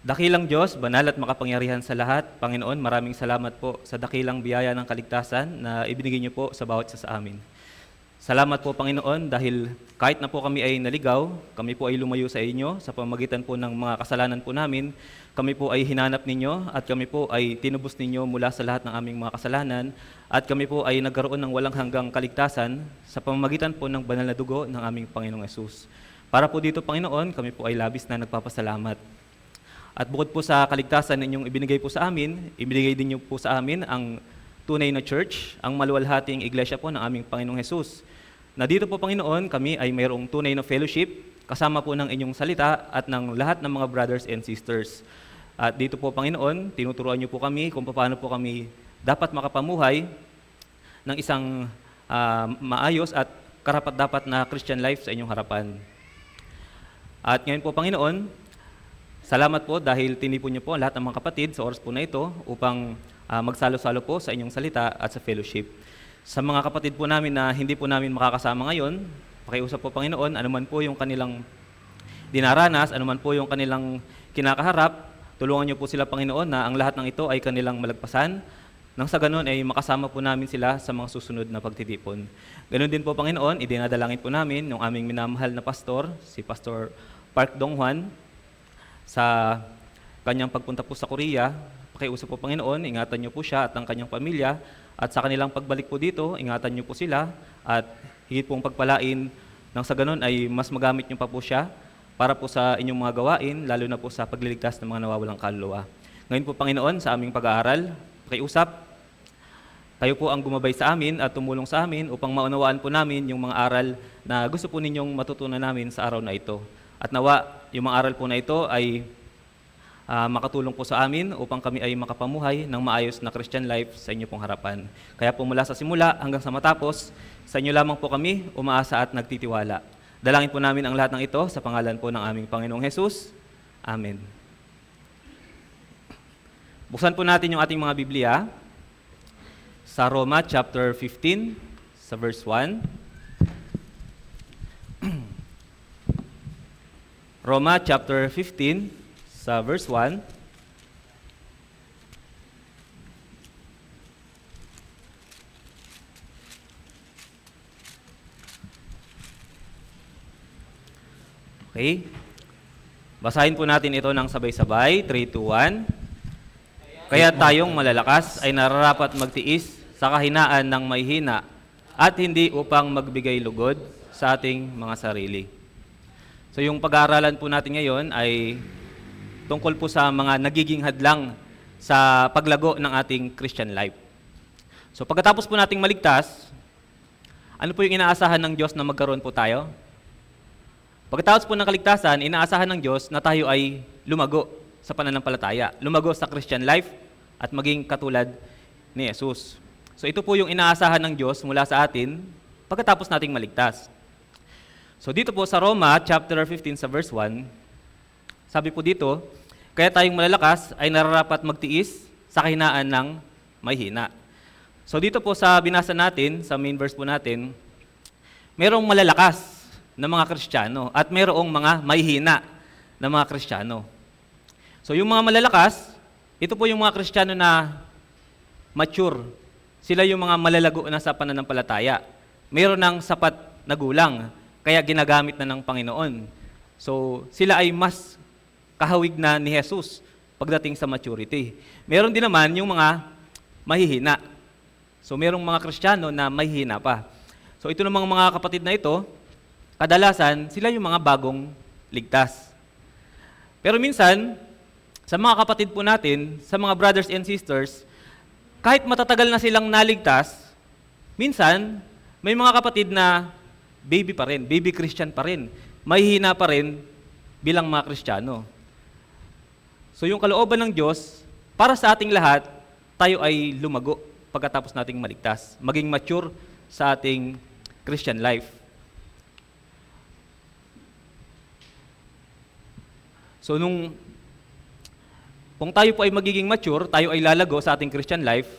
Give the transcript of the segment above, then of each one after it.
Dakilang Diyos, banal at makapangyarihan sa lahat, Panginoon, maraming salamat po sa dakilang biyaya ng kaligtasan na ibinigay niyo po sa bawat isa sa amin. Salamat po, Panginoon, dahil kahit na po kami ay naligaw, kami po ay lumayo sa inyo sa pamamagitan po ng mga kasalanan po namin, kami po ay hinanap ninyo at kami po ay tinubos ninyo mula sa lahat ng aming mga kasalanan at kami po ay nagkaroon ng walang hanggang kaligtasan sa pamamagitan po ng banal na dugo ng aming Panginoong Hesus. Para po dito, Panginoon, kami po ay labis na nagpapasalamat. At bukod po sa kaligtasan ninyong ibinigay po sa amin, ibinigay din niyo po sa amin ang tunay na church, ang maluwalhating iglesia po ng aming Panginoong Hesus. Na dito po, Panginoon, kami ay mayroong tunay na fellowship, kasama po ng inyong salita at ng lahat ng mga brothers and sisters. At dito po, Panginoon, tinuturuan niyo po kami kung paano po kami dapat makapamuhay ng isang maayos at karapat-dapat na Christian life sa inyong harapan. At ngayon po, Panginoon, salamat po dahil tinipon niyo po lahat ng mga kapatid sa oras po na ito upang magsalo-salo po sa inyong salita at sa fellowship. Sa mga kapatid po namin na hindi po namin makakasama ngayon, pakiusap po, Panginoon, anuman po yung kanilang dinaranas, anuman po yung kanilang kinakaharap, tulungan niyo po sila, Panginoon, na ang lahat ng ito ay kanilang malagpasan, nang sa ganun ay makasama po namin sila sa mga susunod na pagtitipon. Ganun din po, Panginoon, idinadalangin po namin yung aming minamahal na pastor, si Pastor Park Dong Juan, sa kanyang pagpunta po sa Korea. Pakiusap po, Panginoon, ingatan niyo po siya at ang kanyang pamilya, at sa kanilang pagbalik po dito, ingatan niyo po sila at higit pong pagpalain nang sa ganun ay mas magamit niyo pa po siya para po sa inyong mga gawain, lalo na po sa pagliligtas ng mga nawawalang kaluluwa. Ngayon po, Panginoon, sa aming pag-aaral, pakiusap, kayo po ang gumabay sa amin at tumulong sa amin upang maunawaan po namin yung mga aral na gusto po ninyong matutunan namin sa araw na ito. At nawa, yung mga aral po na ito ay makatulong po sa amin upang kami ay makapamuhay ng maayos na Christian life sa inyo pong harapan. Kaya po mula sa simula hanggang sa matapos, sa inyo lamang po kami umaasa at nagtitiwala. Dalangin po namin ang lahat ng ito sa pangalan po ng aming Panginoong Hesus. Amen. Buksan po natin yung ating mga Biblia sa Roma chapter 15 sa verse 1. Roma chapter 15 sa verse 1. Okay. Basahin po natin ito ng sabay-sabay. 3, 2, 1. Kaya tayong malalakas ay nararapat magtiis sa kahinaan ng may hina at hindi upang magbigay lugod sa ating mga sarili. So yung pag-aaralan po natin ngayon ay tungkol po sa mga nagiging hadlang sa paglago ng ating Christian life. So pagkatapos po nating maligtas, ano po yung inaasahan ng Diyos na magkaroon po tayo? Pagkatapos po ng kaligtasan, inaasahan ng Diyos na tayo ay lumago sa pananampalataya, lumago sa Christian life at maging katulad ni Jesus. So ito po yung inaasahan ng Diyos mula sa atin pagkatapos nating maligtas. So dito po sa Roma chapter 15 sa verse 1, sabi po dito, kaya tayong malalakas ay nararapat magtiis sa kahinaan ng may hina. So dito po sa binasa natin, sa main verse po natin, merong malalakas na mga Kristiyano at merong mga may hina na mga Kristiyano. So yung mga malalakas, ito po yung mga Kristiyano na mature. Sila yung mga malalago na sa pananampalataya. Meron ng sapat na gulang, kaya ginagamit na ng Panginoon. So, sila ay mas kahawig na ni Jesus pagdating sa maturity. Meron din naman yung mga mahihina. So, merong mga Kristiyano na mahihina pa. So, ito namang mga kapatid na ito, kadalasan, sila yung mga bagong ligtas. Pero minsan, sa mga kapatid po natin, sa mga brothers and sisters, kahit matatagal na silang naligtas, minsan, may mga kapatid na baby pa rin, baby Christian pa rin, mahihina pa rin bilang mga Kristiyano. So yung kalooban ng Diyos, para sa ating lahat, tayo ay lumago pagkatapos nating maligtas, maging mature sa ating Christian life. So kung tayo po ay magiging mature, tayo ay lalago sa ating Christian life,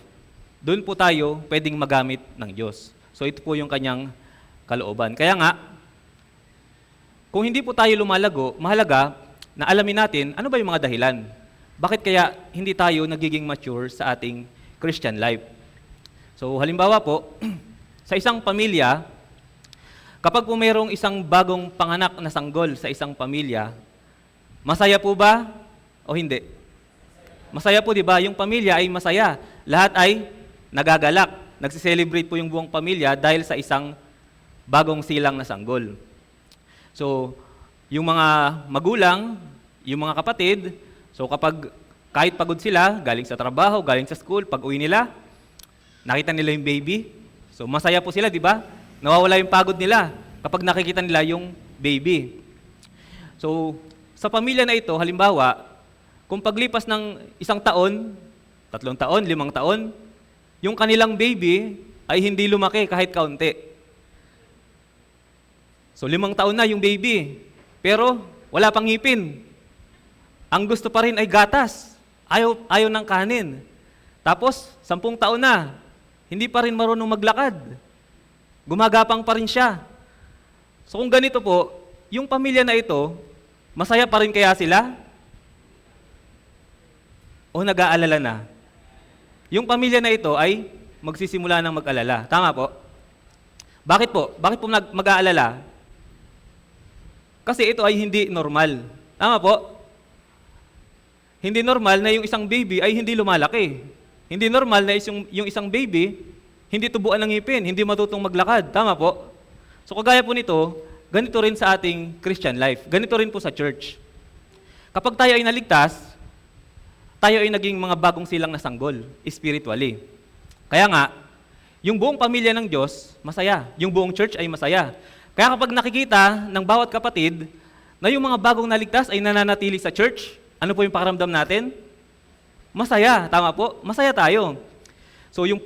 doon po tayo pwedeng magamit ng Diyos. So ito po yung kanyang kalooban. Kaya nga, kung hindi po tayo lumalago, mahalaga na alamin natin ano ba yung mga dahilan. Bakit kaya hindi tayo nagiging mature sa ating Christian life? So halimbawa po, sa isang pamilya, kapag po mayroong isang bagong panganak na sanggol sa isang pamilya, masaya po ba o hindi? Masaya po, di ba? Yung pamilya ay masaya. Lahat ay nagagalak. Nagsiselebrate po yung buong pamilya dahil sa isang bagong silang na sanggol. So, yung mga magulang, yung mga kapatid, so kapag kahit pagod sila, galing sa trabaho, galing sa school, pag uwi nila, nakita nila yung baby. So, masaya po sila, di ba? Nawawala yung pagod nila kapag nakikita nila yung baby. So, sa pamilya na ito, halimbawa, kung paglipas ng 1 taon, 3 taon, 5 taon, yung kanilang baby ay hindi lumaki kahit kaunti. So 5 taon na yung baby, pero wala pang ngipin. Ang gusto pa rin ay gatas. Ayaw ng kanin. Tapos 10 taon na, hindi pa rin marunong maglakad. Gumagapang pa rin siya. So kung ganito po, yung pamilya na ito, masaya pa rin kaya sila? O nag-aalala na? Yung pamilya na ito ay magsisimula ng mag-alala. Tama po? Bakit po? Bakit po mag-aalala? Kasi ito ay hindi normal. Tama po? Hindi normal na yung isang baby ay hindi lumalaki. Hindi normal na yung isang baby hindi tubuan ng ngipin, hindi matutong maglakad. Tama po? So kagaya po nito, ganito rin sa ating Christian life. Ganito rin po sa church. Kapag tayo ay naligtas, tayo ay naging mga bagong silang na sanggol, spiritually. Kaya nga, yung buong pamilya ng Diyos, masaya. Yung buong church ay masaya. Kaya kapag nakikita ng bawat kapatid na yung mga bagong naligtas ay nananatili sa church, ano po yung pakiramdam natin? Masaya. Tama po? Masaya tayo. So yung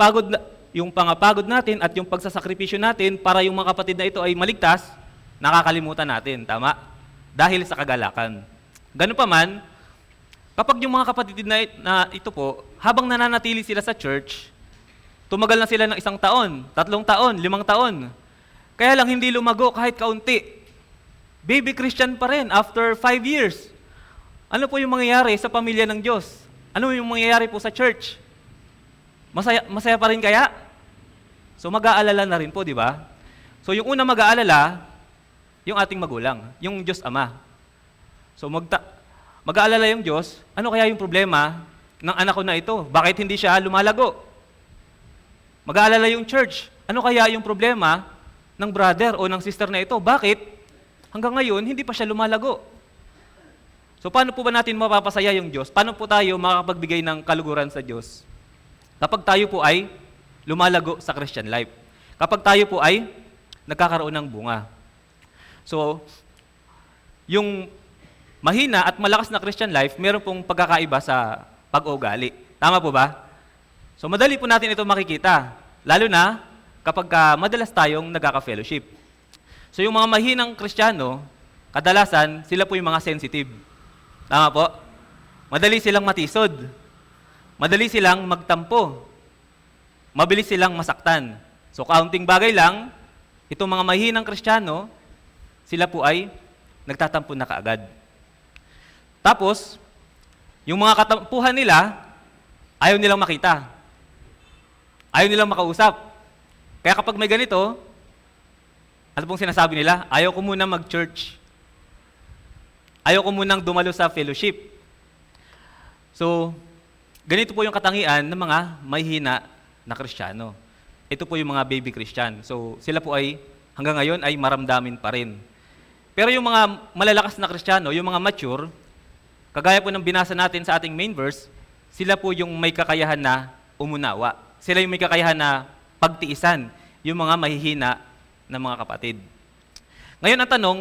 pangapagod natin at yung pagsasakripisyo natin para yung mga kapatid na ito ay maligtas, nakakalimutan natin. Tama? Dahil sa kagalakan. Ganun pa man, kapag yung mga kapatid na ito po, habang nananatili sila sa church, tumagal na sila ng 1 taon, 3 taon, 5 taon. Kaya lang hindi lumago kahit kaunti. Baby Christian pa rin after 5 years. Ano po yung mangyayari sa pamilya ng Diyos? Ano yung mangyayari po sa church? Masaya pa rin kaya? So mag-aalala na rin po, di ba? So yung una mag-aalala, yung ating magulang, yung Diyos Ama. So mag-aalala yung Diyos, ano kaya yung problema ng anak ko na ito? Bakit hindi siya lumalago? Mag-aalala yung church, ano kaya yung problema ng brother o ng sister na ito? Bakit hanggang ngayon hindi pa siya lumalago? So paano po ba natin mapapasaya yung Diyos? Paano po tayo makakapagbigay ng kaluguran sa Diyos? Kapag tayo po ay lumalago sa Christian life. Kapag tayo po ay nagkakaroon ng bunga. So, yung mahina at malakas na Christian life, meron pong pagkakaiba sa pag-uugali. Tama po ba? So, madali po natin ito makikita. Lalo na kapag madalas tayong nagkaka-fellowship. So, yung mga mahinang Kristiyano, kadalasan, sila po yung mga sensitive. Tama po? Madali silang matisod. Madali silang magtampo. Mabilis silang masaktan. So, kaunting bagay lang, itong mga mahinang Kristiyano, sila po ay nagtatampo na kaagad. Tapos, yung mga katampuhan nila, ayaw nilang makita. Ayaw nilang makausap. Kaya kapag may ganito, ano pong sinasabi nila? Ayaw ko muna mag-church. Ayaw ko munang dumalo sa fellowship. So, ganito po yung katangian ng mga mahihina na Kristiyano. Ito po yung mga baby Christian. So, sila po ay hanggang ngayon ay maramdamin pa rin. Pero yung mga malalakas na Kristiyano, yung mga mature, kagaya po ng binasa natin sa ating main verse, sila po yung may kakayahan na umunawa. Sila yung may kakayahan na pagtiisan, yung mga mahihina na mga kapatid. Ngayon ang tanong,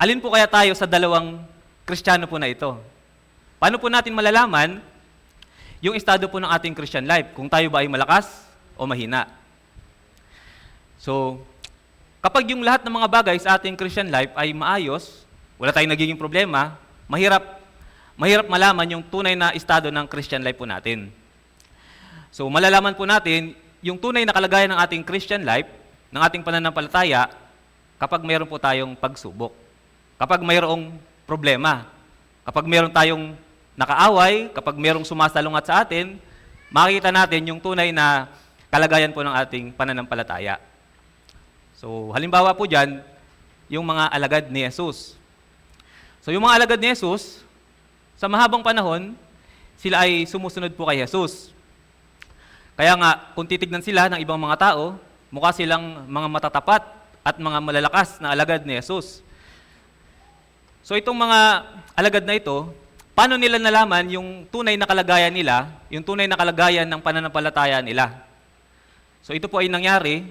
alin po kaya tayo sa dalawang Kristiyano po na ito? Paano po natin malalaman yung estado po ng ating Christian life, kung tayo ba ay malakas o mahina? So, kapag yung lahat ng mga bagay sa ating Christian life ay maayos, wala tayong nagiging problema, mahirap malaman yung tunay na estado ng Christian life po natin. So, malalaman po natin yung tunay na kalagayan ng ating Christian life, ng ating pananampalataya, kapag mayroon po tayong pagsubok. Kapag mayroong problema. Kapag meron tayong nakaaway, kapag merong sumasalungat sa atin, makikita natin yung tunay na kalagayan po ng ating pananampalataya. So, halimbawa po dyan, yung mga alagad ni Jesus. So, yung mga alagad ni Jesus, sa mahabang panahon, sila ay sumusunod po kay Jesus. Kaya nga, kung titignan sila ng ibang mga tao, mukha silang mga matatapat at mga malalakas na alagad ni Jesus. So itong mga alagad na ito, paano nila nalaman yung tunay na kalagayan nila, yung tunay na kalagayan ng pananampalataya nila? So ito po ay nangyari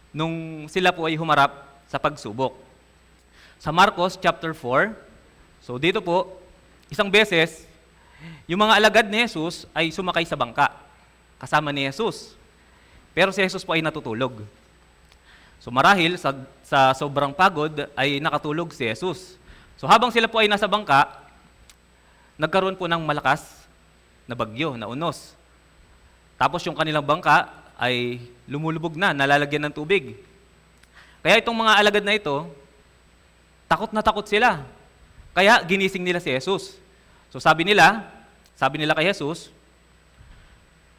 nung sila po ay humarap sa pagsubok. Sa Marcos chapter 4, so dito po, isang beses, yung mga alagad ni Jesus ay sumakay sa bangka, kasama ni Jesus. Pero si Jesus po ay natutulog. So marahil sa sobrang pagod ay nakatulog si Jesus. So habang sila po ay nasa bangka, nagkaroon po ng malakas na bagyo, na unos. Tapos yung kanilang bangka ay lumulubog na, nalalagyan ng tubig. Kaya itong mga alagad na ito, takot na takot sila. Kaya ginising nila si Jesus. So sabi nila kay Jesus,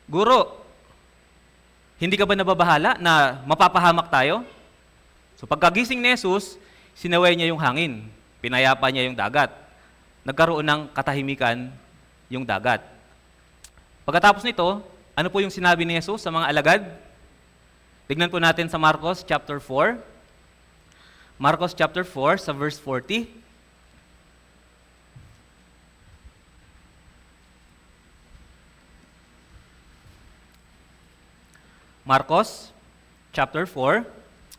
"Guro, hindi ka ba nababahala na mapapahamak tayo?" So pagkagising ni Jesus, sinaway niya yung hangin. Pinayapa niya yung dagat. Nagkaroon ng katahimikan yung dagat. Pagkatapos nito, ano po yung sinabi ni Jesus sa mga alagad? Tignan po natin sa Marcos chapter 4. Marcos chapter 4 sa verse 40. Marcos chapter 4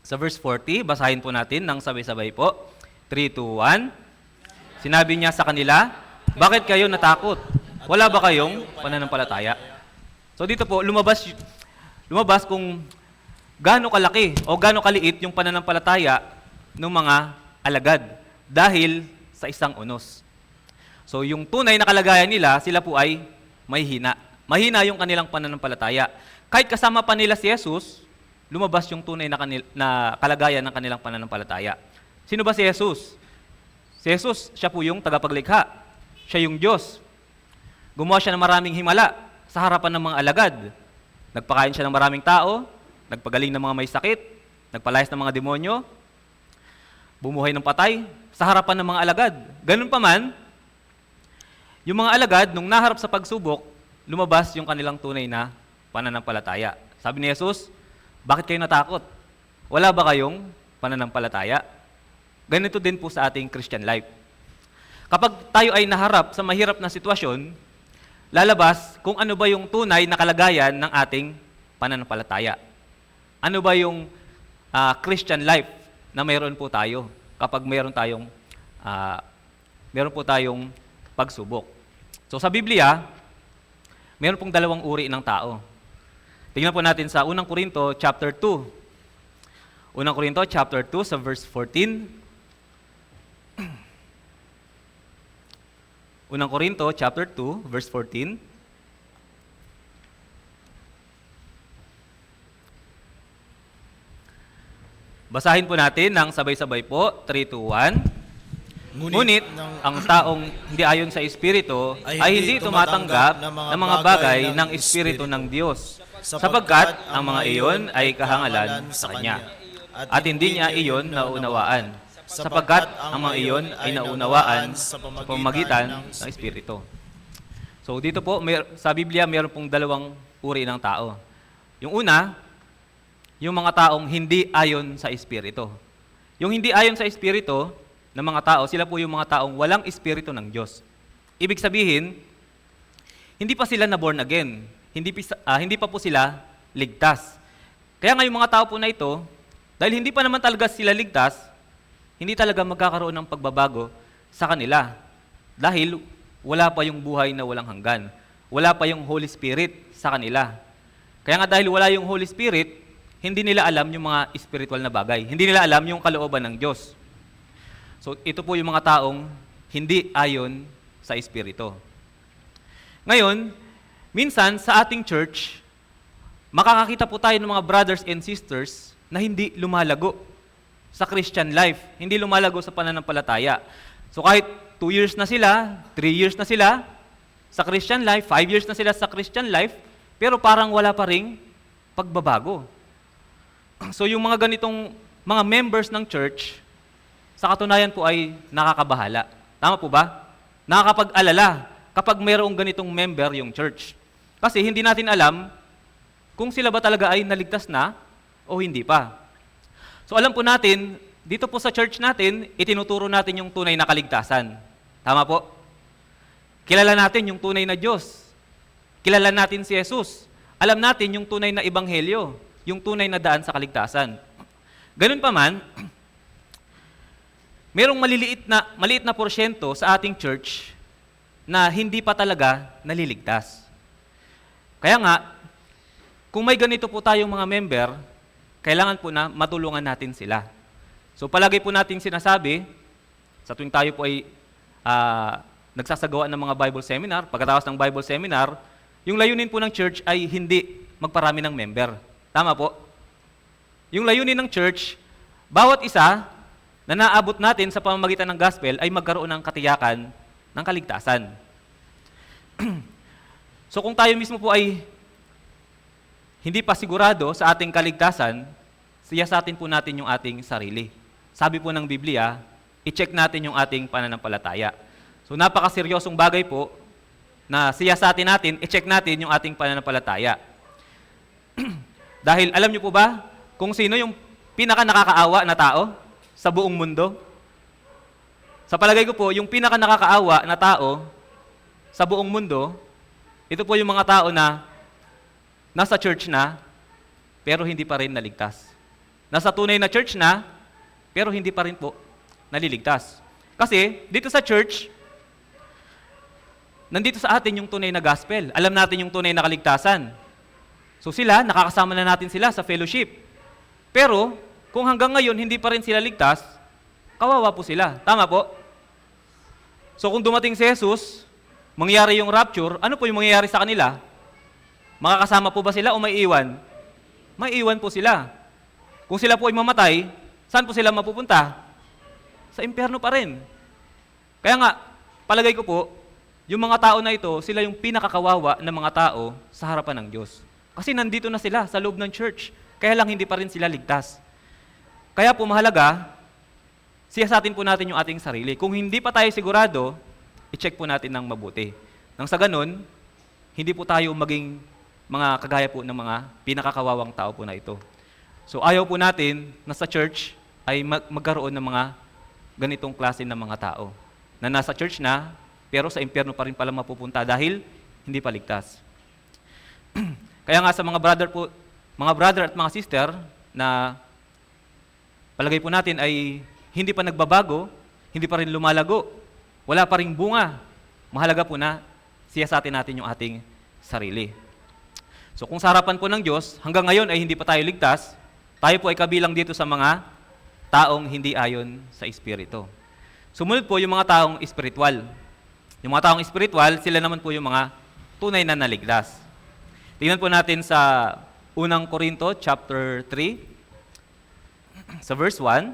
sa verse 40. Basahin po natin ng sabay-sabay po. 3, 2, 1. Sinabi niya sa kanila, "Bakit kayo natakot? Wala ba kayong pananampalataya?" So dito po, lumabas kung gaano kalaki o gaano kaliit yung pananampalataya ng mga alagad dahil sa isang unos. So yung tunay na kalagayan nila, sila po ay mahihina. Mahina yung kanilang pananampalataya. Kahit kasama pa nila si Jesus, lumabas yung tunay na kalagayan ng kanilang pananampalataya. Sino ba si Jesus? Si Jesus, siya po yung tagapaglikha. Siya yung Diyos. Gumawa siya ng maraming himala sa harapan ng mga alagad. Nagpakain siya ng maraming tao, nagpagaling ng mga may sakit, nagpalayas ng mga demonyo, bumuhay ng patay sa harapan ng mga alagad. Ganun pa man, yung mga alagad, nung naharap sa pagsubok, lumabas yung kanilang tunay na pananampalataya. Sabi ni Jesus, "Bakit kayo natakot? Wala ba kayong pananampalataya?" Ganito din po sa ating Christian life. Kapag tayo ay naharap sa mahirap na sitwasyon, lalabas kung ano ba yung tunay na kalagayan ng ating pananampalataya. Ano ba yung Christian life na mayroon po tayo kapag mayroon po tayong pagsubok. So sa Biblia, mayroon pong dalawang uri ng tao. Tingnan po natin sa 1 Corinto chapter 2. 1 Corinto chapter 2 sa verse 14. 1 Corinto chapter 2 verse 14. Basahin po natin ng sabay-sabay po, 3, 2, 1. Ngunit ang taong hindi ayon sa Espiritu ay hindi tumatanggap ng mga bagay ng Espiritu ng Diyos, sapagkat ang mga iyon ay kahangalan sa Kanya, at hindi niya iyon naunawaan, sapagkat ang mga iyon ay naunawaan sa pamamagitan ng Espiritu. So dito po, sa Biblia, mayroon pong dalawang uri ng tao. Yung una, yung mga taong hindi ayon sa Espiritu. Yung hindi ayon sa Espiritu ng mga tao, sila po yung mga taong walang Espiritu ng Diyos. Ibig sabihin, hindi pa sila na-born again. Hindi pa po sila ligtas. Kaya nga yung mga tao po na ito, dahil hindi pa naman talaga sila ligtas, hindi talaga magkakaroon ng pagbabago sa kanila. Dahil wala pa yung buhay na walang hanggan. Wala pa yung Holy Spirit sa kanila. Kaya nga dahil wala yung Holy Spirit, hindi nila alam yung mga spiritual na bagay. Hindi nila alam yung kalooban ng Diyos. So ito po yung mga taong hindi ayon sa Espiritu. Ngayon, minsan sa ating church, makakakita po tayo ng mga brothers and sisters na hindi lumalago sa Christian life, hindi lumalago sa pananampalataya. So kahit 2 years na sila, 3 years na sila sa Christian life, 5 years na sila sa Christian life, pero parang wala pa ring pagbabago. So yung mga ganitong mga members ng church, sa katunayan po ay nakakabahala. Tama po ba? Nakakapag-alala kapag mayroong ganitong member yung church. Kasi hindi natin alam kung sila ba talaga ay naligtas na o hindi pa. So alam po natin, dito po sa church natin, itinuturo natin yung tunay na kaligtasan. Tama po? Kilala natin yung tunay na Diyos. Kilala natin si Jesus. Alam natin yung tunay na ebanghelyo, yung tunay na daan sa kaligtasan. Ganun pa man, merong maliit na porsyento sa ating church na hindi pa talaga naliligtas. Kaya nga, kung may ganito po tayong mga member, kailangan po na matulungan natin sila. So palagi po natin sinasabi, sa tuwing tayo po ay nagsasagawa ng mga Bible seminar, pagkatapos ng Bible seminar, yung layunin po ng church ay hindi magparami ng member. Tama po? Yung layunin ng church, bawat isa na naabot natin sa pamamagitan ng gospel ay magkaroon ng katiyakan ng kaligtasan. So kung tayo mismo po ay hindi pa sigurado sa ating kaligtasan, siyasatin po natin yung ating sarili. Sabi po ng Biblia, i-check natin yung ating pananampalataya. So napakaseryosong bagay po na siyasatin natin, i-check natin yung ating pananampalataya. Dahil alam niyo po ba kung sino yung pinaka nakakaawa na tao sa buong mundo? Sa palagay ko po, yung pinaka nakakaawa na tao sa buong mundo, ito po yung mga tao na nasa church na, pero hindi pa rin naligtas. Nasa tunay na church na, pero hindi pa rin po naliligtas. Kasi dito sa church, nandito sa atin yung tunay na gospel. Alam natin yung tunay na kaligtasan. So sila, nakakasama na natin sila sa fellowship. Pero, kung hanggang ngayon hindi pa rin sila ligtas, kawawa po sila. Tama po? So kung dumating si Jesus, mangyari yung rapture, ano po yung mangyayari sa kanila? Makakasama po ba sila o may iwan? May iwan po sila. Kung sila po ay mamatay, saan po sila mapupunta? Sa impyerno pa rin. Kaya nga, palagay ko po, yung mga tao na ito, sila yung pinakakawawa ng mga tao sa harapan ng Diyos. Kasi nandito na sila sa loob ng church, kaya lang hindi pa rin sila ligtas. Kaya po mahalaga, siyasatin po natin yung ating sarili. Kung hindi pa tayo sigurado, i-check po natin ng mabuti. Nang sa ganun, hindi po tayo maging mga kagaya po ng mga pinakakawawang tao po na ito. So ayaw po natin na sa church ay magkaroon ng mga ganitong klase ng mga tao na nasa church na, pero sa impyerno pa rin pala mapupunta dahil hindi pa ligtas. Kaya nga sa mga brother at mga sister na palagay po natin ay hindi pa nagbabago, hindi pa rin lumalago, wala pa ring bunga, mahalaga po na siyasatin natin yung ating sarili. So kung sa harapan po ng Diyos, hanggang ngayon ay hindi pa tayo ligtas, tayo po ay kabilang dito sa mga taong hindi ayon sa Espiritu. Sumunod po yung mga taong espiritual. Yung mga taong espiritual, sila naman po yung mga tunay na naligtas. Tingnan po natin sa 1 Corinto chapter 3, sa verse 1.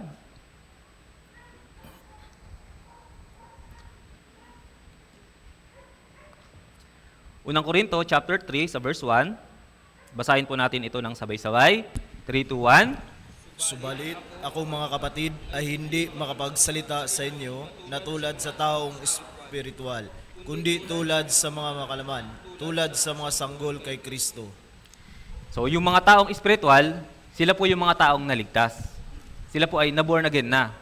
Unang Korinto chapter 3 sa verse 1. Basahin po natin ito ng sabay-sabay. 3, 2, 1. Subalit, ako mga kapatid ay hindi makapagsalita sa inyo na tulad sa taong espiritual, kundi tulad sa mga makalaman, tulad sa mga sanggol kay Kristo. So yung mga taong espiritual, sila po yung mga taong naligtas. Sila po ay naborn again na.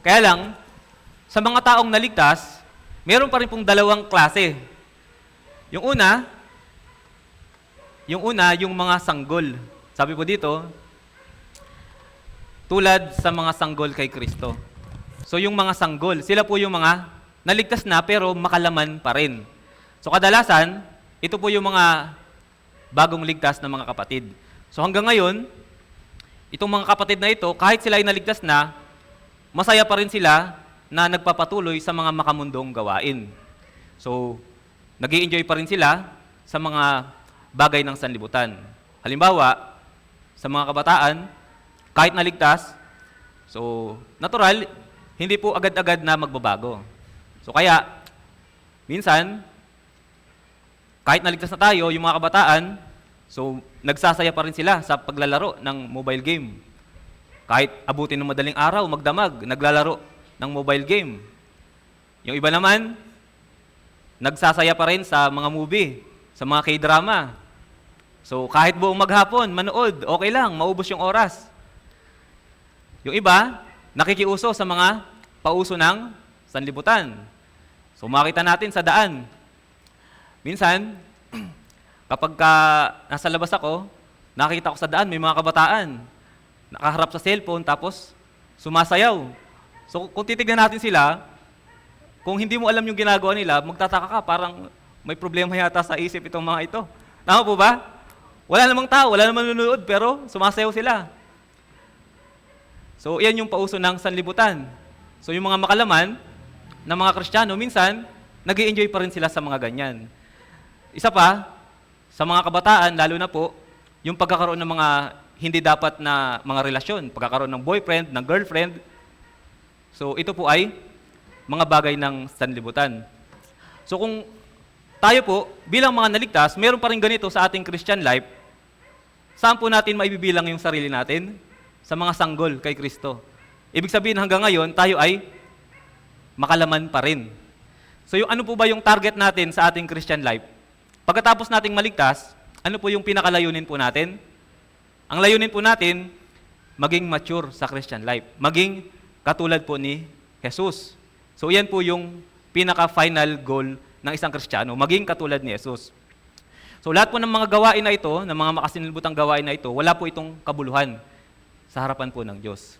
Kaya lang, sa mga taong naligtas, meron pa rin pong dalawang klase. Yung una, yung mga sanggol. Sabi po dito, tulad sa mga sanggol kay Kristo. So yung mga sanggol, sila po yung mga naligtas na pero makalaman pa rin. So kadalasan, ito po yung mga bagong ligtas na mga kapatid. So hanggang ngayon, itong mga kapatid na ito, kahit sila ay naligtas na, masaya pa rin sila na nagpapatuloy sa mga makamundong gawain. So, nag-i-enjoy pa rin sila sa mga bagay ng sanlibutan. Halimbawa, sa mga kabataan, kahit naligtas, so natural, hindi po agad-agad na magbabago. So kaya, minsan, kahit naligtas na tayo, yung mga kabataan, so nagsasaya pa rin sila sa paglalaro ng mobile game. Kahit abutin ng madaling araw, magdamag, naglalaro ng mobile game. Yung iba naman, nagsasaya pa rin sa mga movie, sa mga K-drama. So kahit buong maghapon, manood, okay lang, maubos yung oras. Yung iba, nakikiuso sa mga pauso ng sanlibutan. So makita natin sa daan. Minsan, kapag nasa labas ako, nakikita ko sa daan, may mga kabataan. Nakaharap sa cellphone, tapos sumasayaw. So kung titignan natin sila, kung hindi mo alam yung ginagawa nila, magtataka ka, parang may problema yata sa isip itong mga ito. Tama po ba? Wala namang tao, wala namang nanonood, pero sumasayaw sila. So yan yung pauso ng sanlibutan. So yung mga makalaman na mga Kristiyano, minsan, nag-i-enjoy pa rin sila sa mga ganyan. Isa pa, sa mga kabataan, lalo na po, yung pagkakaroon ng mga hindi dapat na mga relasyon, pagkakaroon ng boyfriend, ng girlfriend. So ito po ay mga bagay ng sanlibutan. So kung tayo po, bilang mga naligtas, meron pa rin ganito sa ating Christian life, saan po natin maibibilang yung sarili natin? Sa mga sanggol kay Kristo. Ibig sabihin hanggang ngayon, tayo ay makalaman pa rin. So yung ano po ba yung target natin sa ating Christian life? Pagkatapos nating maligtas, ano po yung pinakalayunin po natin? Ang layunin po natin, maging mature sa Christian life. Maging katulad po ni Jesus. So yan po yung pinaka-final goal ng isang Kristiyano, maging katulad ni Jesus. So lahat po ng mga gawain na ito, ng mga makasinilbutang gawain na ito, wala po itong kabuluhan sa harapan po ng Diyos.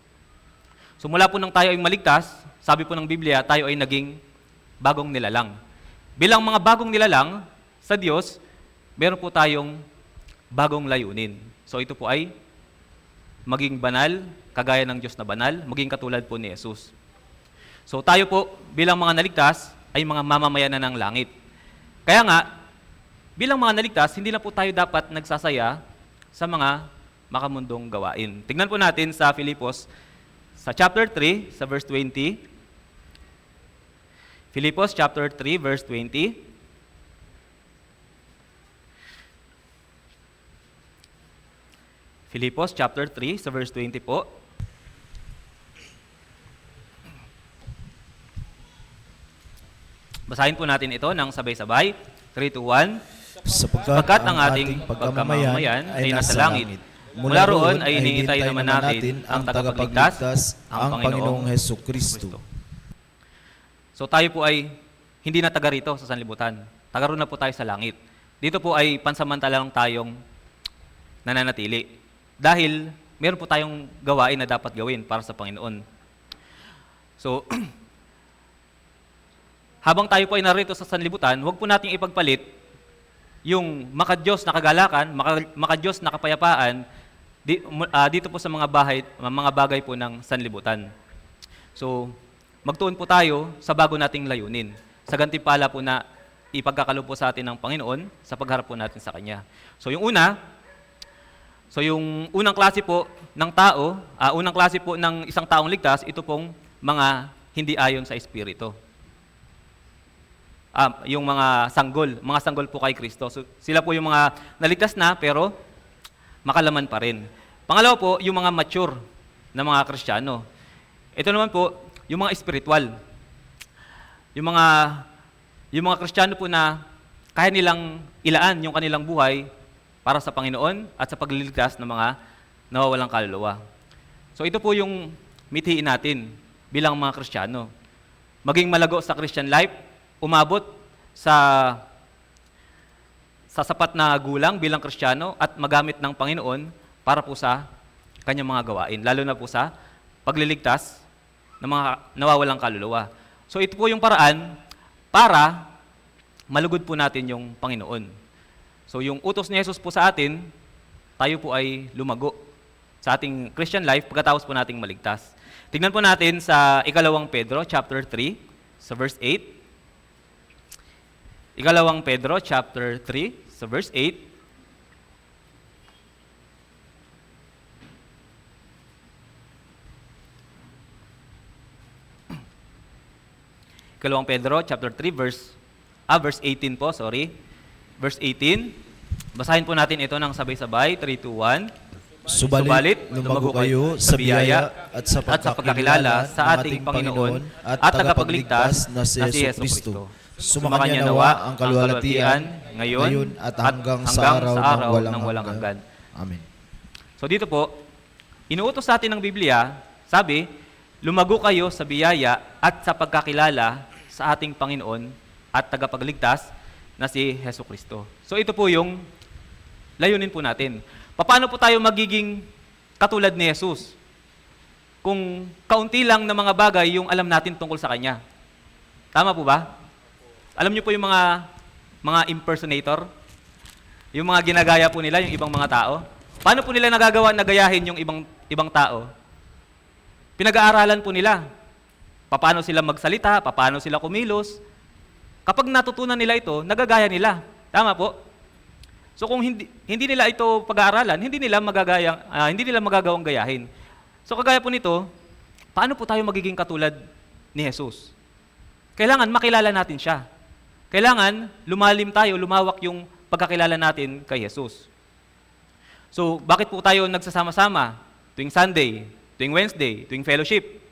So mula po nang tayo ay maligtas, sabi po ng Biblia, tayo ay naging bagong nilalang. Bilang mga bagong nilalang sa Diyos, meron po tayong bagong layunin. So ito po ay maging banal, kagaya ng Diyos na banal, maging katulad po ni Jesus. So tayo po, bilang mga naligtas, ay mga mamamayan na ng langit. Kaya nga, bilang mga naligtas, hindi na po tayo dapat nagsasaya sa mga makamundong gawain. Tingnan po natin sa Filipos, sa chapter 3, sa verse 20. Filipos chapter 3, verse 20. Filipos chapter 3, sa verse 20 po. Basahin po natin ito ng sabay-sabay. 3, 2, 1. Sapagkat ang ating pagkamamayan ay nasa langit. Mula roon ay hinihintay naman natin ang tagapagligtas, ang Panginoong Hesukristo. So tayo po ay hindi na taga rito sa sanlibutan. Taga roon na po tayo sa langit. Dito po ay pansamantalang tayong nananatili. Dahil meron po tayong gawain na dapat gawin para sa Panginoon. So, habang tayo po ay narito sa sanlibutan, huwag po nating ipagpalit yung makadiyos na kagalakan, makadiyos na kapayapaan dito po sa mga bagay po ng sanlibutan. So, magtuon po tayo sa bago nating layunin. Sa gantimpala po na ipagkakalob po sa atin ng Panginoon sa pagharap po natin sa Kanya. So, yung unang klase po ng tao, unang klase po ng isang taong ligtas, ito pong mga hindi ayon sa Espiritu. Yung mga sanggol po kay Kristo. So, sila po yung mga naligtas na pero makalaman pa rin. Pangalawa po, yung mga mature na mga Kristiyano. Ito naman po, yung mga spiritual. Yung mga Kristiyano po na kaya nilang ilaan yung kanilang buhay para sa Panginoon at sa pagliligtas ng mga nawawalang kaluluwa. So ito po yung mithiin natin bilang mga Kristiyano. Maging malago sa Christian life, umabot sa sapat na gulang bilang Kristiyano at magamit ng Panginoon para po sa kanyang mga gawain, lalo na po sa pagliligtas ng mga nawawalang kaluluwa. So ito po yung paraan para malugod po natin yung Panginoon. So yung utos ni Jesus po sa atin, tayo po ay lumago sa ating Christian life pagkatapos po nating maligtas. Tingnan po natin sa 2 Pedro chapter 3 sa verse 8. 2 Pedro chapter 3 sa verse 8. 2 Ikalawang Pedro, chapter 3, verse 18 po, sorry. Verse 18. Basahin po natin ito ng sabay-sabay. 3, 2, 1. Subalit, lumago kayo sa biyaya at sa pagkakilala sa ating Panginoon at tagapagligtas na si Yesu Kristo. Sumakanya nawa ang kaluwalhatian ngayon at hanggang sa araw ng walang hanggan. Amen. So dito po, inuutos sa atin ng Biblia, sabi, lumago kayo sa biyaya at sa pagkakilala sa ating Panginoon at tagapagligtas na si Yesu Kristo. So ito po yung layunin po natin. Paano po tayo magiging katulad ni Jesus? Kung kaunti lang na mga bagay yung alam natin tungkol sa Kanya. Tama po ba? Alam niyo po yung mga impersonator? Yung mga ginagaya po nila, yung ibang mga tao? Paano po nila nagagawa na gayahin yung ibang tao? Pinag-aaralan po nila. Paano sila magsalita, paano sila kumilos. Kapag natutunan nila ito, nagagaya nila. Tama po? So kung hindi nila ito pag-aaralan, hindi nila magagawang gayahin. So kagaya po nito, paano po tayo magiging katulad ni Jesus? Kailangan makilala natin siya. Kailangan lumalim tayo, lumawak yung pagkakilala natin kay Jesus. So bakit po tayo nagsasama-sama tuwing Sunday, tuwing Wednesday, tuwing fellowship?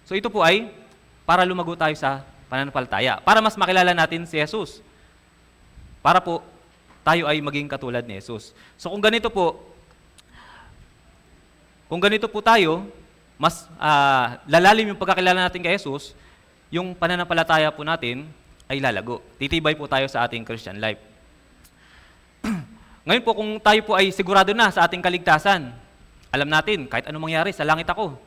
So ito po ay para lumago tayo sa pananampalataya, para mas makilala natin si Jesus. Para po tayo ay maging katulad ni Jesus. So kung ganito po tayo, mas lalalim yung pagkakilala natin kay Jesus, yung pananampalataya po natin ay lalago. Titibay po tayo sa ating Christian life. Ngayon po, kung tayo po ay sigurado na sa ating kaligtasan, alam natin, kahit anong mangyari, sa langit ako.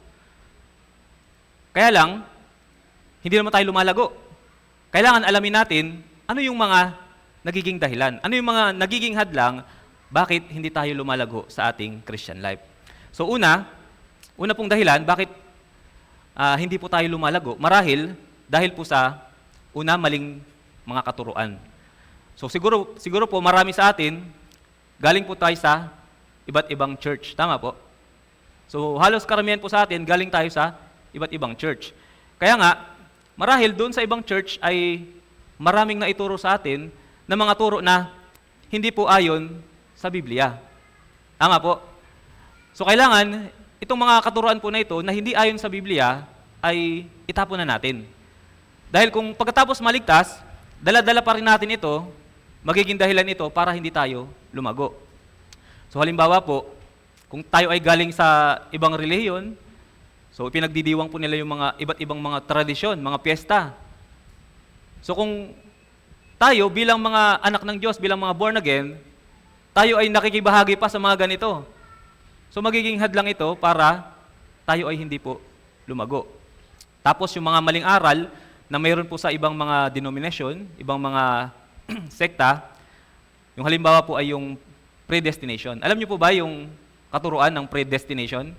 Kaya lang, hindi naman tayo lumalago. Kailangan alamin natin, ano yung mga nagiging dahilan? Ano yung mga nagiging hadlang, bakit hindi tayo lumalago sa ating Christian life? So una pong dahilan, bakit hindi po tayo lumalago? Marahil, dahil po sa maling mga katuruan. So siguro po marami sa atin, galing po tayo sa iba't ibang church. Tama po? So halos karamihan po sa atin, galing tayo sa iba't ibang church. Kaya nga, marahil doon sa ibang church ay maraming naituro sa atin na mga turo na hindi po ayon sa Biblia. Tama po? So kailangan, itong mga katuruan po na ito na hindi ayon sa Biblia ay itapon na natin. Dahil kung pagkatapos maligtas, dala-dala pa rin natin ito, magiging dahilan ito para hindi tayo lumago. So halimbawa po, kung tayo ay galing sa ibang relihiyon, so pinagdidiwang po nila yung mga iba't ibang mga tradisyon, mga piyesta. So kung tayo bilang mga anak ng Diyos, bilang mga born again, tayo ay nakikibahagi pa sa mga ganito. So magiging hadlang ito para tayo ay hindi po lumago. Tapos yung mga maling aral na mayroon po sa ibang mga denomination, ibang mga sekta, yung halimbawa po ay yung predestination. Alam niyo po ba yung katuruan ng predestination?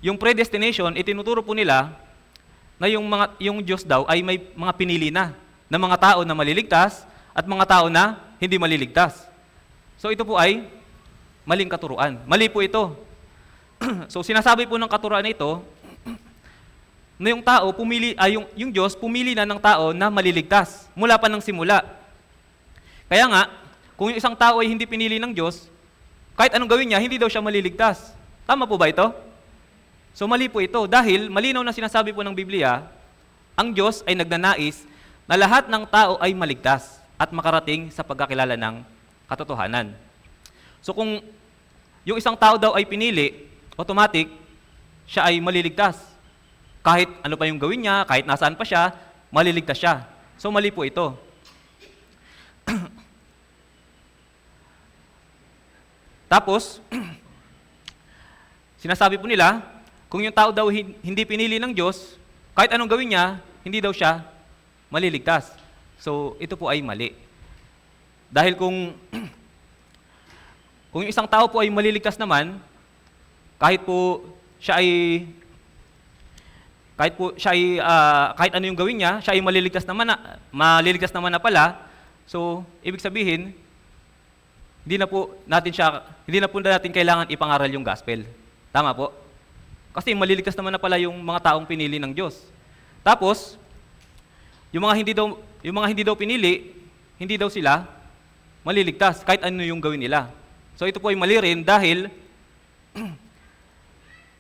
Yung predestination, itinuturo po nila na yung Diyos daw ay may mga pinili na mga tao na maliligtas at mga tao na hindi maliligtas. So ito po ay maling katuruan. Mali po ito. So sinasabi po ng katuruan na ito na yung tao yung Diyos pumili na ng tao na maliligtas mula pa ng simula. Kaya nga, kung yung isang tao ay hindi pinili ng Diyos, kahit anong gawin niya, hindi daw siya maliligtas. Tama po ba ito? So mali po ito dahil malinaw na sinasabi po ng Biblia, ang Diyos ay nagnanais na lahat ng tao ay maligtas at makarating sa pagkakilala ng katotohanan. So kung yung isang tao daw ay pinili, automatic, siya ay maliligtas. Kahit ano pa yung gawin niya, kahit nasaan pa siya, maliligtas siya. So mali po ito. Tapos, sinasabi po nila, kung yung tao daw hindi pinili ng Diyos, kahit anong gawin niya, hindi daw siya maliligtas. So ito po ay mali. Dahil kung yung isang tao po ay maliligtas naman, kahit ano yung gawin niya, siya ay maliligtas naman na pala. So, ibig sabihin, hindi na po natin kailangan ipangaral yung gospel. Tama po? Kasi maliligtas naman na pala yung mga taong pinili ng Diyos. Tapos, yung mga hindi daw pinili, hindi daw sila maliligtas kahit ano yung gawin nila. So ito po ay mali rin dahil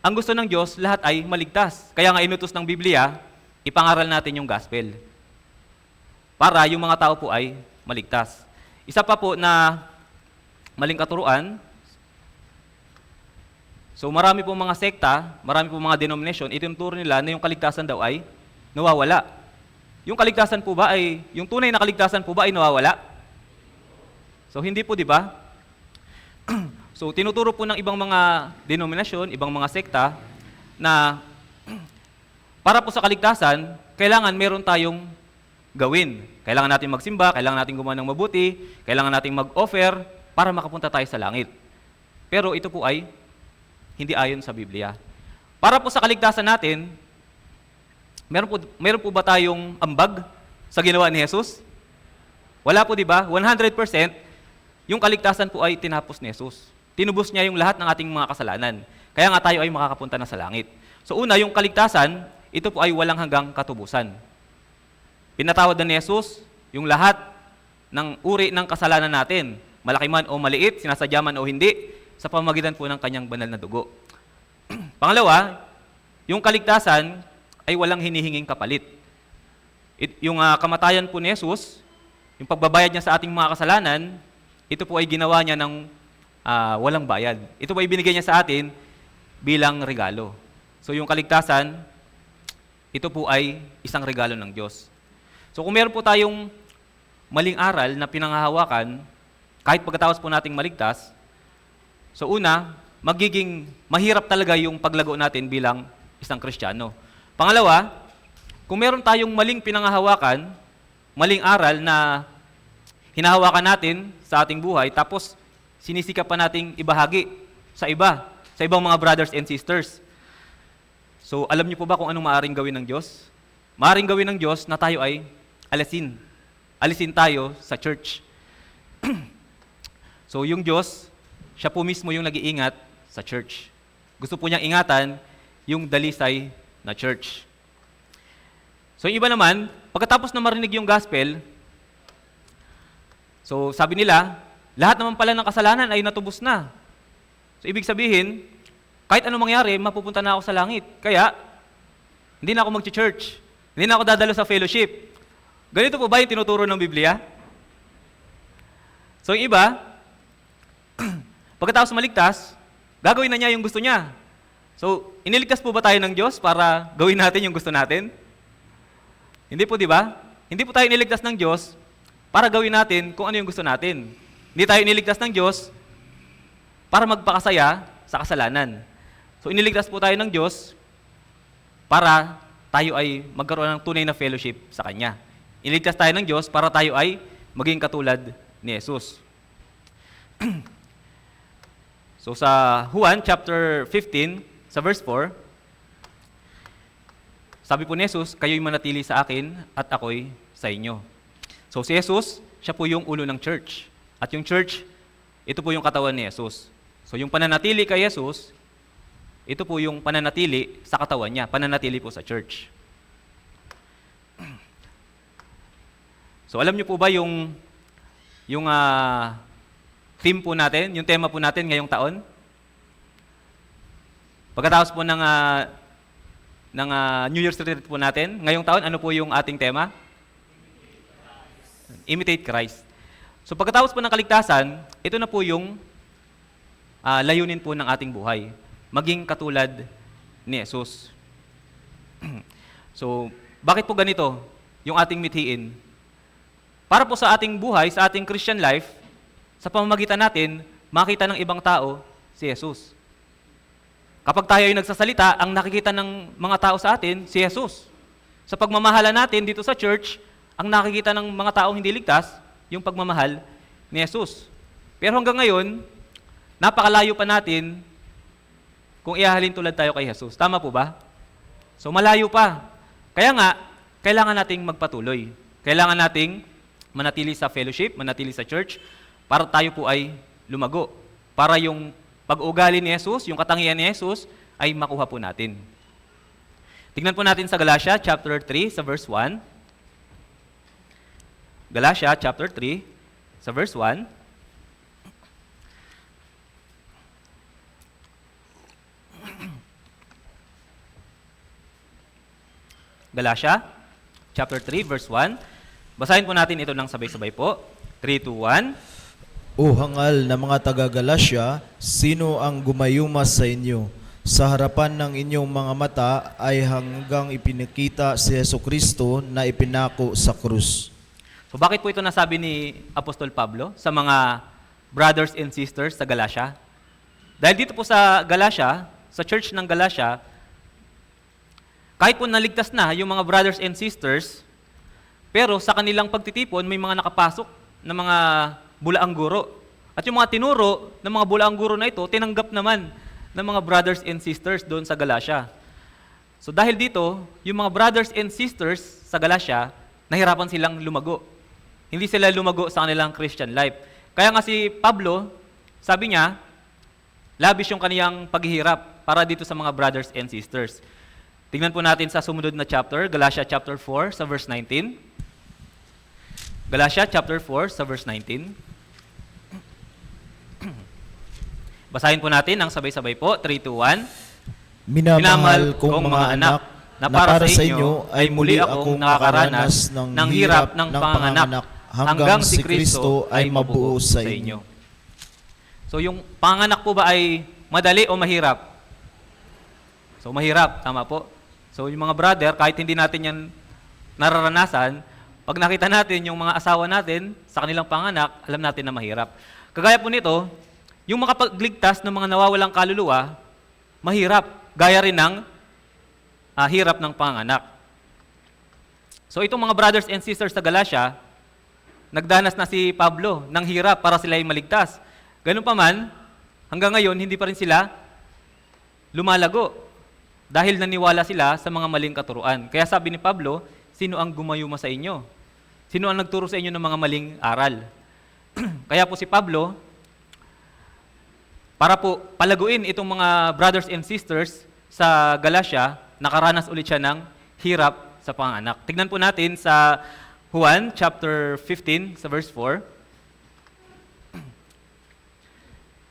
ang gusto ng Diyos, lahat ay maligtas. Kaya nga inutos ng Biblia, ipangaral natin yung gospel. Para yung mga tao po ay maligtas. Isa pa po na maling katuruan, so marami pong mga sekta, marami pong mga denomination, itinuturo nila na yung kaligtasan daw ay nawawala. Yung kaligtasan po ba ay, yung tunay na kaligtasan po ba ay nawawala? So hindi po, di ba? So tinuturo po ng ibang mga denominasyon, ibang mga sekta, na para po sa kaligtasan, kailangan meron tayong gawin. Kailangan natin magsimba, kailangan natin gumawa ng mabuti, kailangan natin mag-offer para makapunta tayo sa langit. Pero ito po ay hindi ayon sa Biblia. Para po sa kaligtasan natin, meron po ba tayong ambag sa ginawa ni Jesus? Wala po, di ba? 100% yung kaligtasan po ay tinapos ni Jesus. Tinubos niya yung lahat ng ating mga kasalanan. Kaya nga tayo ay makakapunta na sa langit. So una, yung kaligtasan, ito po ay walang hanggang katubusan. Pinatawad na ni Jesus yung lahat ng uri ng kasalanan natin, malaki man o maliit, sinasadya man o hindi, sa pamamagitan po ng kanyang banal na dugo. Pangalawa, yung kaligtasan ay walang hinihinging kapalit. Yung kamatayan po ni Jesus, yung pagbabayad niya sa ating mga kasalanan, ito po ay ginawa niya ng walang bayad. Ito po ay binigay niya sa atin bilang regalo. So yung kaligtasan, ito po ay isang regalo ng Diyos. So kung meron po tayong maling aral na pinanghahawakan, kahit pagkatapos po nating maligtas, so una, magiging mahirap talaga yung paglago natin bilang isang Kristiyano. Pangalawa, kung meron tayong maling pinanghahawakan, maling aral na hinahawakan natin sa ating buhay, tapos sinisikap pa nating ibahagi sa ibang mga brothers and sisters. So alam niyo po ba kung anong maaaring gawin ng Diyos? Maaaring gawin ng Diyos na tayo ay alisin. Alisin tayo sa church. So yung Diyos, siya po mismo yung nag-iingat sa church. Gusto po niyang ingatan yung dalisay na church. So yung iba naman, pagkatapos na marinig yung gospel, so sabi nila, lahat naman pala ng kasalanan ay natubos na. So ibig sabihin, kahit anong mangyari, mapupunta na ako sa langit. Kaya, hindi na ako mag-church. Hindi na ako dadalo sa fellowship. Ganito po ba yung tinuturo ng Biblia? So yung iba, pagkatapos maligtas, gagawin na niya yung gusto niya. So, iniligtas po ba tayo ng Diyos para gawin natin yung gusto natin? Hindi po, di ba? Hindi po tayo iniligtas ng Diyos para gawin natin kung ano yung gusto natin. Hindi tayo iniligtas ng Diyos para magpakasaya sa kasalanan. So, iniligtas po tayo ng Diyos para tayo ay magkaroon ng tunay na fellowship sa Kanya. Iniligtas tayo ng Diyos para tayo ay maging katulad ni Jesus. So sa Juan chapter 15, sa verse 4, sabi po ni Jesus, kayo'y manatili sa akin at ako'y sa inyo. So si Jesus, siya po yung ulo ng church. At yung church, ito po yung katawan ni Jesus. So yung pananatili kay Jesus, ito po yung pananatili sa katawan niya, pananatili po sa church. So alam niyo po ba yung theme po natin, yung tema po natin ngayong taon? Pagkatapos po ng New Year's retreat po natin, ngayong taon, ano po yung ating tema? Imitate Christ. So pagkatapos po ng kaligtasan, ito na po yung layunin po ng ating buhay. Maging katulad ni Jesus. So, bakit po ganito yung ating mithiin? Para po sa ating buhay, sa ating Christian life, sa pamamagitan natin, makita ng ibang tao si Jesus. Kapag tayo ay nagsasalita, ang nakikita ng mga tao sa atin, si Jesus. Sa pagmamahala natin dito sa church, ang nakikita ng mga taong hindi ligtas, yung pagmamahal ni Jesus. Pero hanggang ngayon, napakalayo pa natin kung ihahalin tulad tayo kay Jesus. Tama po ba? So malayo pa. Kaya nga, kailangan nating magpatuloy. Kailangan nating manatili sa fellowship, manatili sa church, para tayo po ay lumago. Para yung pag-ugali ni Jesus, yung katangian ni Jesus, ay makuha po natin. Tignan po natin sa Galatia chapter 3, sa verse 1. Galatia chapter 3, sa verse 1. Galatia chapter 3, verse 1. Basahin po natin ito ng sabay-sabay po. 3, 2, 1. O hangal na mga taga-Galasya, sino ang gumayuma sa inyo? Sa harapan ng inyong mga mata ay hanggang ipinakita si Jesucristo na ipinako sa krus. So bakit po ito nasabi ni Apostol Pablo sa mga brothers and sisters sa Galatia? Dahil dito po sa Galatia, sa church ng Galatia, kahit po naligtas na yung mga brothers and sisters, pero sa kanilang pagtitipon, may mga nakapasok na mga bulaang guro. At yung mga tinuro ng mga bulaang guro na ito, tinanggap naman ng mga brothers and sisters doon sa Galatia. So dahil dito, yung mga brothers and sisters sa Galatia, nahirapan silang lumago. Hindi sila lumago sa kanilang Christian life. Kaya nga si Pablo, sabi niya, labish yung kaniyang paghihirap para dito sa mga brothers and sisters. Tingnan po natin sa sumunod na chapter, Galatia chapter 4 sa verse 19. Galatia chapter 4 sa verse 19. Basahin po natin ang sabay-sabay po, 3, 2, 1. Minamahal kong mga anak, na para sa inyo ay muli akong nakakaranas ng hirap ng panganak hanggang si Kristo ay mabuo sa inyo. So yung panganak po ba ay madali o mahirap? So mahirap, tama po. So yung mga brother, kahit hindi natin yan nararanasan, pag nakita natin yung mga asawa natin sa kanilang panganak, alam natin na mahirap. Kagaya po nito, yung makapagligtas ng mga nawawalang kaluluwa, mahirap. Gaya rin ng hirap ng panganak. So itong mga brothers and sisters sa Galatia, nagdanas na si Pablo ng hirap para sila ay maligtas. Ganun pa man, hanggang ngayon, hindi pa rin sila lumalago dahil naniwala sila sa mga maling katuruan. Kaya sabi ni Pablo, sino ang gumayuma sa inyo? Sino ang nagturo sa inyo ng mga maling aral? Kaya po si Pablo, para po palaguin itong mga brothers and sisters sa Galatia, nakaranas ulit siya ng hirap sa panganak. Tignan po natin sa Juan chapter 15 sa verse 4.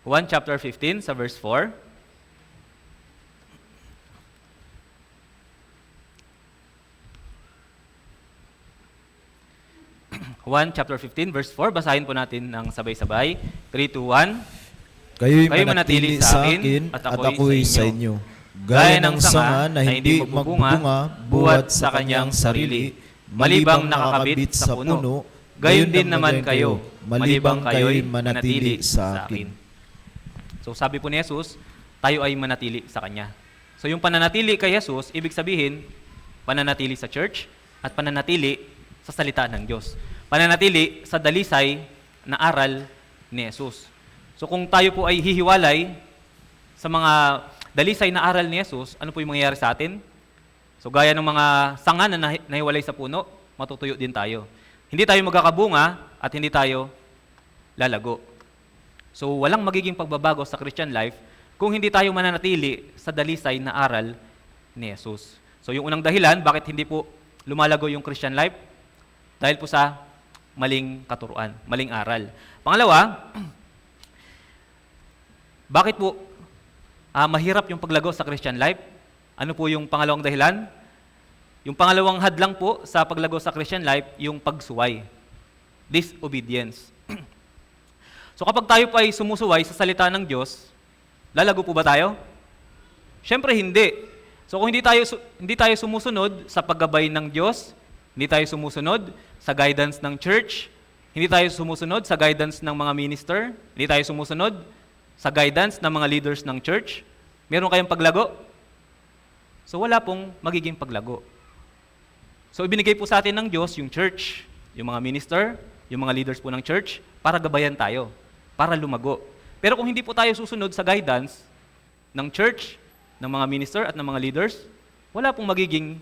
Juan chapter 15 sa verse 4. Juan chapter 15 verse 4, basahin po natin ng sabay-sabay. 3, 2, 1. Kayo'y manatili sa akin at ako'y sa inyo. Gaya ng sanga na hindi magbubunga buhat sa kanyang sarili, malibang nakakabit sa puno, gayon din naman kayo, malibang kayo'y manatili sa akin. So sabi po ni Jesus, tayo ay manatili sa Kanya. So yung pananatili kay Jesus, ibig sabihin, pananatili sa church at pananatili sa salita ng Diyos. Pananatili sa dalisay na aral ni Jesus. So kung tayo po ay hihiwalay sa mga dalisay na aral ni Jesus, ano po yung mangyayari sa atin? So gaya ng mga sanga na nahiwalay sa puno, matutuyo din tayo. Hindi tayo magkakabunga at hindi tayo lalago. So walang magiging pagbabago sa Christian life kung hindi tayo mananatili sa dalisay na aral ni Jesus. So yung unang dahilan, bakit hindi po lumalago yung Christian life? Dahil po sa maling katuruan, maling aral. Pangalawa, bakit po mahirap yung paglago sa Christian life? Ano po yung pangalawang dahilan? Yung pangalawang hadlang po sa paglago sa Christian life, yung pagsuway. Disobedience. So kapag tayo po ay sumusuway sa salita ng Diyos, lalago po ba tayo? Siyempre hindi. So kung hindi tayo sumusunod sa paggabay ng Diyos, hindi tayo sumusunod sa guidance ng church, hindi tayo sumusunod sa guidance ng mga minister, hindi tayo sumusunod sa guidance ng mga leaders ng church, meron kayong paglago? So wala pong magiging paglago. So ibinigay po sa atin ng Diyos yung church, yung mga minister, yung mga leaders po ng church, para gabayan tayo, para lumago. Pero kung hindi po tayo susunod sa guidance ng church, ng mga minister at ng mga leaders, wala pong magiging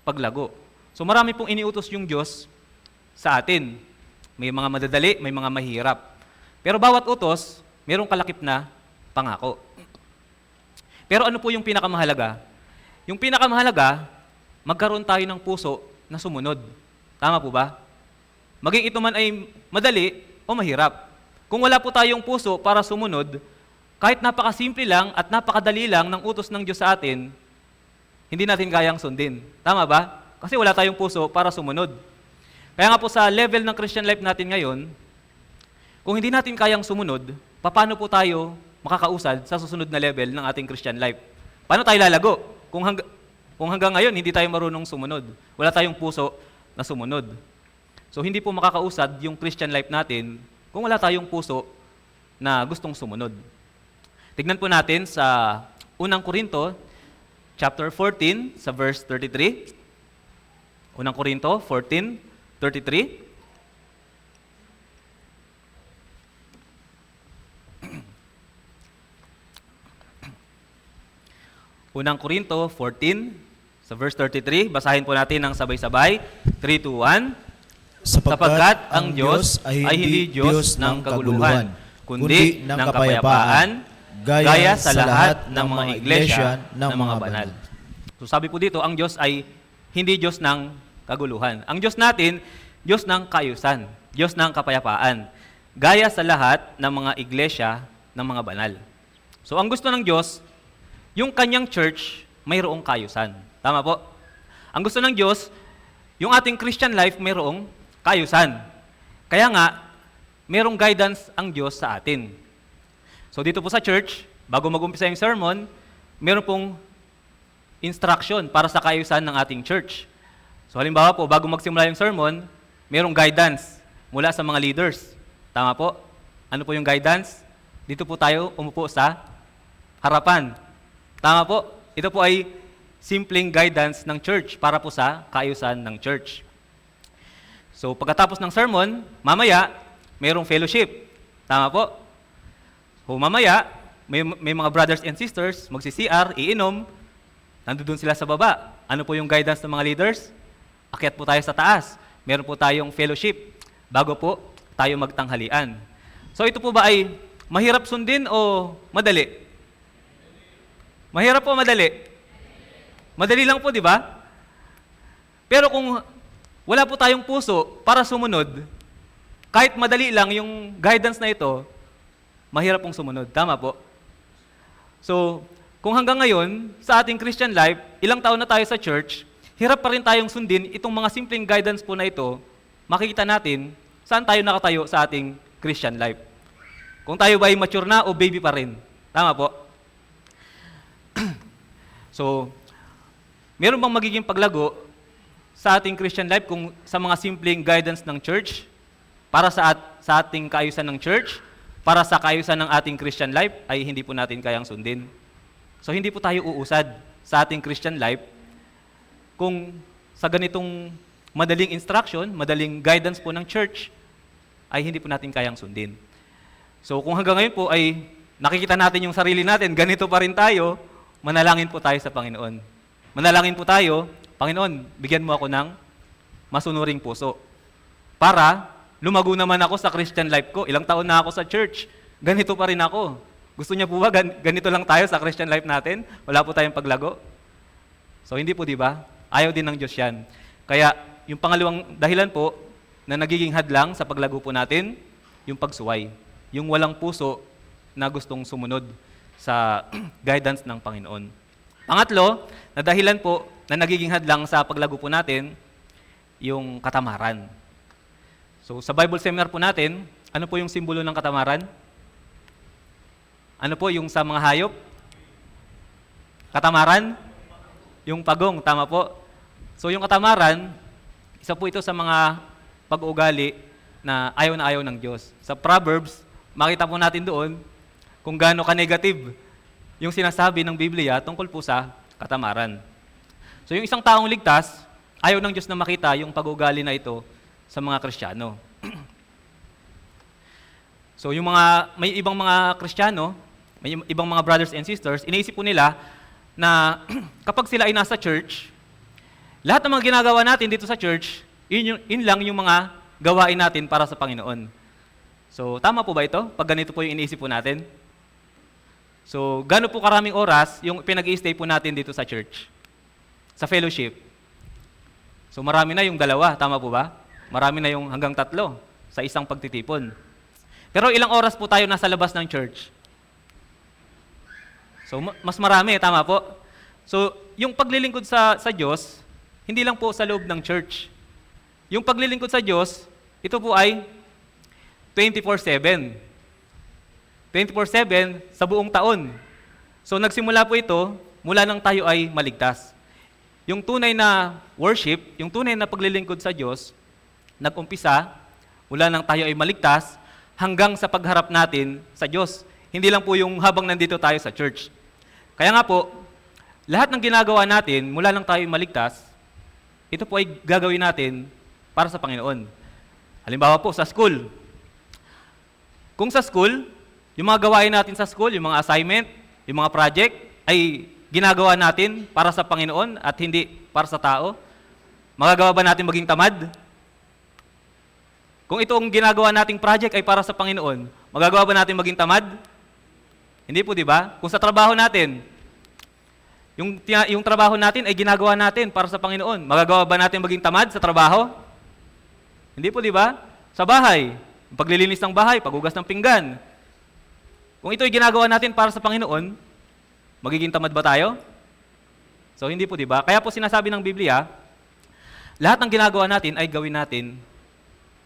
paglago. So marami pong iniutos yung Diyos sa atin. May mga madadali, may mga mahirap. Pero bawat utos, mayroong kalakip na pangako. Pero ano po yung pinakamahalaga? Yung pinakamahalaga, magkaroon tayo ng puso na sumunod. Tama po ba? maging ito man ay madali o mahirap. Kung wala po tayong puso para sumunod, kahit napakasimple lang at napakadali lang ng utos ng Diyos sa atin, hindi natin kayang sundin. Tama ba? Kasi wala tayong puso para sumunod. Kaya nga po sa level ng Christian life natin ngayon, kung hindi natin kayang sumunod, paano po tayo makakausad sa susunod na level ng ating Christian life? Paano tayo lalago? Kung hanggang ngayon hindi tayo marunong sumunod, wala tayong puso na sumunod. So hindi po makakausad yung Christian life natin kung wala tayong puso na gustong sumunod. Tignan po natin sa 1 Korinto, chapter 14, sa verse 33. 1 Korinto 14:33. Unang Korinto 14, sa verse 33, basahin po natin ng sabay-sabay. 3, 2, 1. Sapagkat ang Diyos ay hindi Diyos ng kaguluhan, kundi ng kapayapaan, gaya sa lahat ng mga iglesia ng mga banal. So sabi po dito, ang Diyos ay hindi Diyos ng kaguluhan. Ang Diyos natin, Diyos ng kaayusan, Diyos ng kapayapaan, gaya sa lahat ng mga iglesia ng mga banal. So ang gusto ng Diyos, yung kanyang church, mayroong kaayusan. Tama po? Ang gusto ng Diyos, yung ating Christian life, mayroong kaayusan. Kaya nga, mayroong guidance ang Diyos sa atin. So dito po sa church, bago mag-umpisa yung sermon, mayroon pong instruction para sa kaayusan ng ating church. So halimbawa po, bago magsimula yung sermon, mayroong guidance mula sa mga leaders. Tama po? Ano po yung guidance? Dito po tayo umupo sa harapan. Tama po? Ito po ay simpleng guidance ng church para po sa kaayusan ng church. So pagkatapos ng sermon, mamaya, mayroong fellowship. Tama po? O mamaya, may mga brothers and sisters, magsi-CR, iinom, nandoon sila sa baba. Ano po yung guidance ng mga leaders? Akyat po tayo sa taas. Meron po tayong fellowship bago po tayo magtanghalian. So ito po ba ay mahirap sundin o madali? Mahirap po, madali? Madali lang po, di ba? Pero kung wala po tayong puso para sumunod, kahit madali lang yung guidance na ito, mahirap pong sumunod. Tama po? So, kung hanggang ngayon, sa ating Christian life, ilang taon na tayo sa church, hirap pa rin tayong sundin itong mga simpleng guidance po na ito, makikita natin saan tayo nakatayo sa ating Christian life. Kung tayo ba ay mature na o baby pa rin. Tama po? So, meron bang magiging paglago sa ating Christian life kung sa mga simpleng guidance ng church, para sa ating kaayusan ng church, para sa kaayusan ng ating Christian life, ay hindi po natin kayang sundin. So, hindi po tayo uusad sa ating Christian life kung sa ganitong madaling instruction, madaling guidance po ng church, ay hindi po natin kayang sundin. So, kung hanggang ngayon po ay nakikita natin yung sarili natin, ganito pa rin tayo, manalangin po tayo sa Panginoon. Manalangin po tayo, Panginoon, bigyan mo ako ng masunuring puso. Para lumago naman ako sa Christian life ko. Ilang taon na ako sa church, ganito pa rin ako. Gusto niya po ba ganito lang tayo sa Christian life natin? Wala po tayong paglago? So hindi po, di ba? Ayaw din ng Diyos yan. Kaya yung pangalawang dahilan po na nagiging hadlang sa paglago po natin, yung pagsuway. Yung walang puso na gustong sumunod sa guidance ng Panginoon. Pangatlo, na dahilan po na nagiging hadlang sa paglago po natin, yung katamaran. So sa Bible seminar po natin, ano po yung simbolo ng katamaran? Ano po yung sa mga hayop? Katamaran? Yung pagong, tama po. So yung katamaran, isa po ito sa mga pag-uugali na ayaw ng Diyos. Sa Proverbs, makita po natin doon kung gaano ka-negative yung sinasabi ng Biblia tungkol po sa katamaran. So yung isang taong ligtas, ayaw ng Diyos na makita yung pag-uugali na ito sa mga Kristiyano. So yung may ibang mga Kristiyano, may ibang mga brothers and sisters, iniisip po nila na kapag sila ay nasa church, lahat ng mga ginagawa natin dito sa church, yun lang yung mga gawain natin para sa Panginoon. So tama po ba ito? Pag ganito po yung iniisip po natin? So, gaano po karaming oras yung pinag-i-stay po natin dito sa church? Sa fellowship? So, marami na yung 2, tama po ba? marami na yung hanggang 3 sa isang pagtitipon. Pero ilang oras po tayo nasa labas ng church? So, mas marami, tama po? So, yung paglilingkod sa Diyos, hindi lang po sa loob ng church. Yung paglilingkod sa Diyos, ito po ay 24/7. 24/7 sa buong taon. So, nagsimula po ito mula nang tayo ay maligtas. Yung tunay na worship, yung tunay na paglilingkod sa Diyos, nag-umpisa mula nang tayo ay maligtas hanggang sa pagharap natin sa Diyos. Hindi lang po yung habang nandito tayo sa church. Kaya nga po, lahat ng ginagawa natin mula nang tayo ay maligtas, ito po ay gagawin natin para sa Panginoon. Halimbawa po, sa school. Kung sa school, yung mga gawain natin sa school, yung mga assignment, yung mga project, ay ginagawa natin para sa Panginoon at hindi para sa tao? Magagawa ba natin maging tamad? Kung itong ginagawa nating project ay para sa Panginoon, magagawa ba natin maging tamad? Hindi po, di ba? Kung sa trabaho natin, yung trabaho natin ay ginagawa natin para sa Panginoon, magagawa ba natin maging tamad sa trabaho? Hindi po, di ba? Sa bahay, paglilinis ng bahay, paghugas ng pinggan. Kung ito ay ginagawa natin para sa Panginoon, magiging tamad ba tayo? So, hindi po, di ba? Kaya po sinasabi ng Biblia, lahat ng ginagawa natin ay gawin natin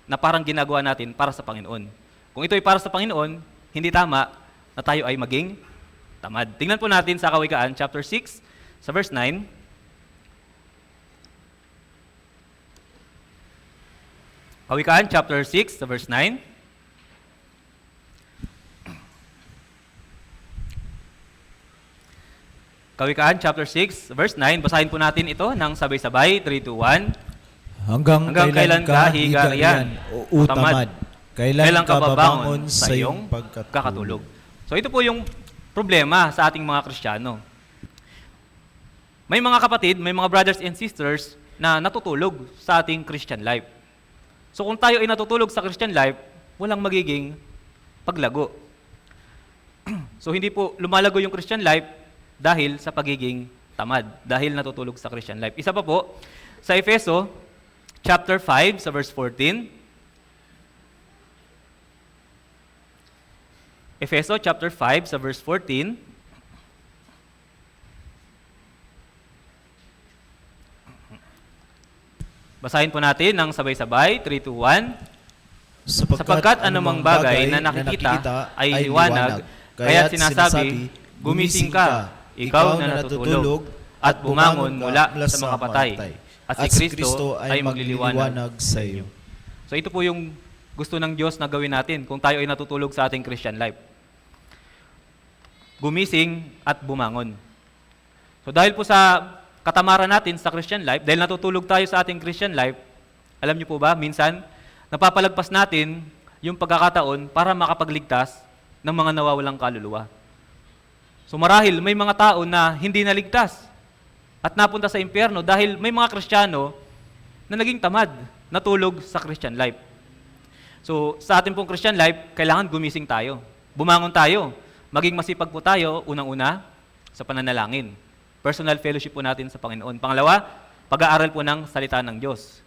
na parang ginagawa natin para sa Panginoon. Kung ito ay para sa Panginoon, hindi tama na tayo ay maging tamad. Tingnan po natin sa Kawikaan, chapter 6, sa verse 9. Kawikaan, chapter 6, sa verse 9. Kawikaan, chapter 6, verse 9. Basahin po natin ito ng sabay-sabay. 3, 2, 1. Hanggang kailan ka higa riyan, o tamad? Kailan ka babangon sa iyong kakatulog? So ito po yung problema sa ating mga Kristiyano. May mga kapatid, may mga brothers and sisters na natutulog sa ating Christian life. So kung tayo ay natutulog sa Christian life, walang magiging paglago. So hindi po lumalago yung Christian life dahil sa pagiging tamad, dahil natutulog sa Christian life. Isa pa po, sa Efeso, chapter 5, sa verse 14. Efeso, chapter 5, sa verse 14. Basahin po natin ng sabay-sabay, 3, 2, 1. Sapagkat anumang bagay na nakikita ay liwanag, kaya't sinasabi, gumising ka, ikaw na natutulog, at bumangon mula sa mga patay, at si Kristo ay magliliwanag sa iyo. So ito po yung gusto ng Diyos na gawin natin kung tayo ay natutulog sa ating Christian life. Gumising at bumangon. So dahil po sa katamaran natin sa Christian life, dahil natutulog tayo sa ating Christian life, alam niyo po ba, minsan, napapalagpas natin yung pagkakataon para makapagligtas ng mga nawawalang kaluluwa. So marahil may mga tao na hindi naligtas at napunta sa impyerno dahil may mga Kristiyano na naging tamad, natulog sa Christian life. So sa ating pong Christian life, kailangan gumising tayo. Bumangon tayo. Maging masipag po tayo, unang-una, sa pananalangin. Personal fellowship po natin sa Panginoon. Pangalawa, pag-aaral po ng salita ng Diyos.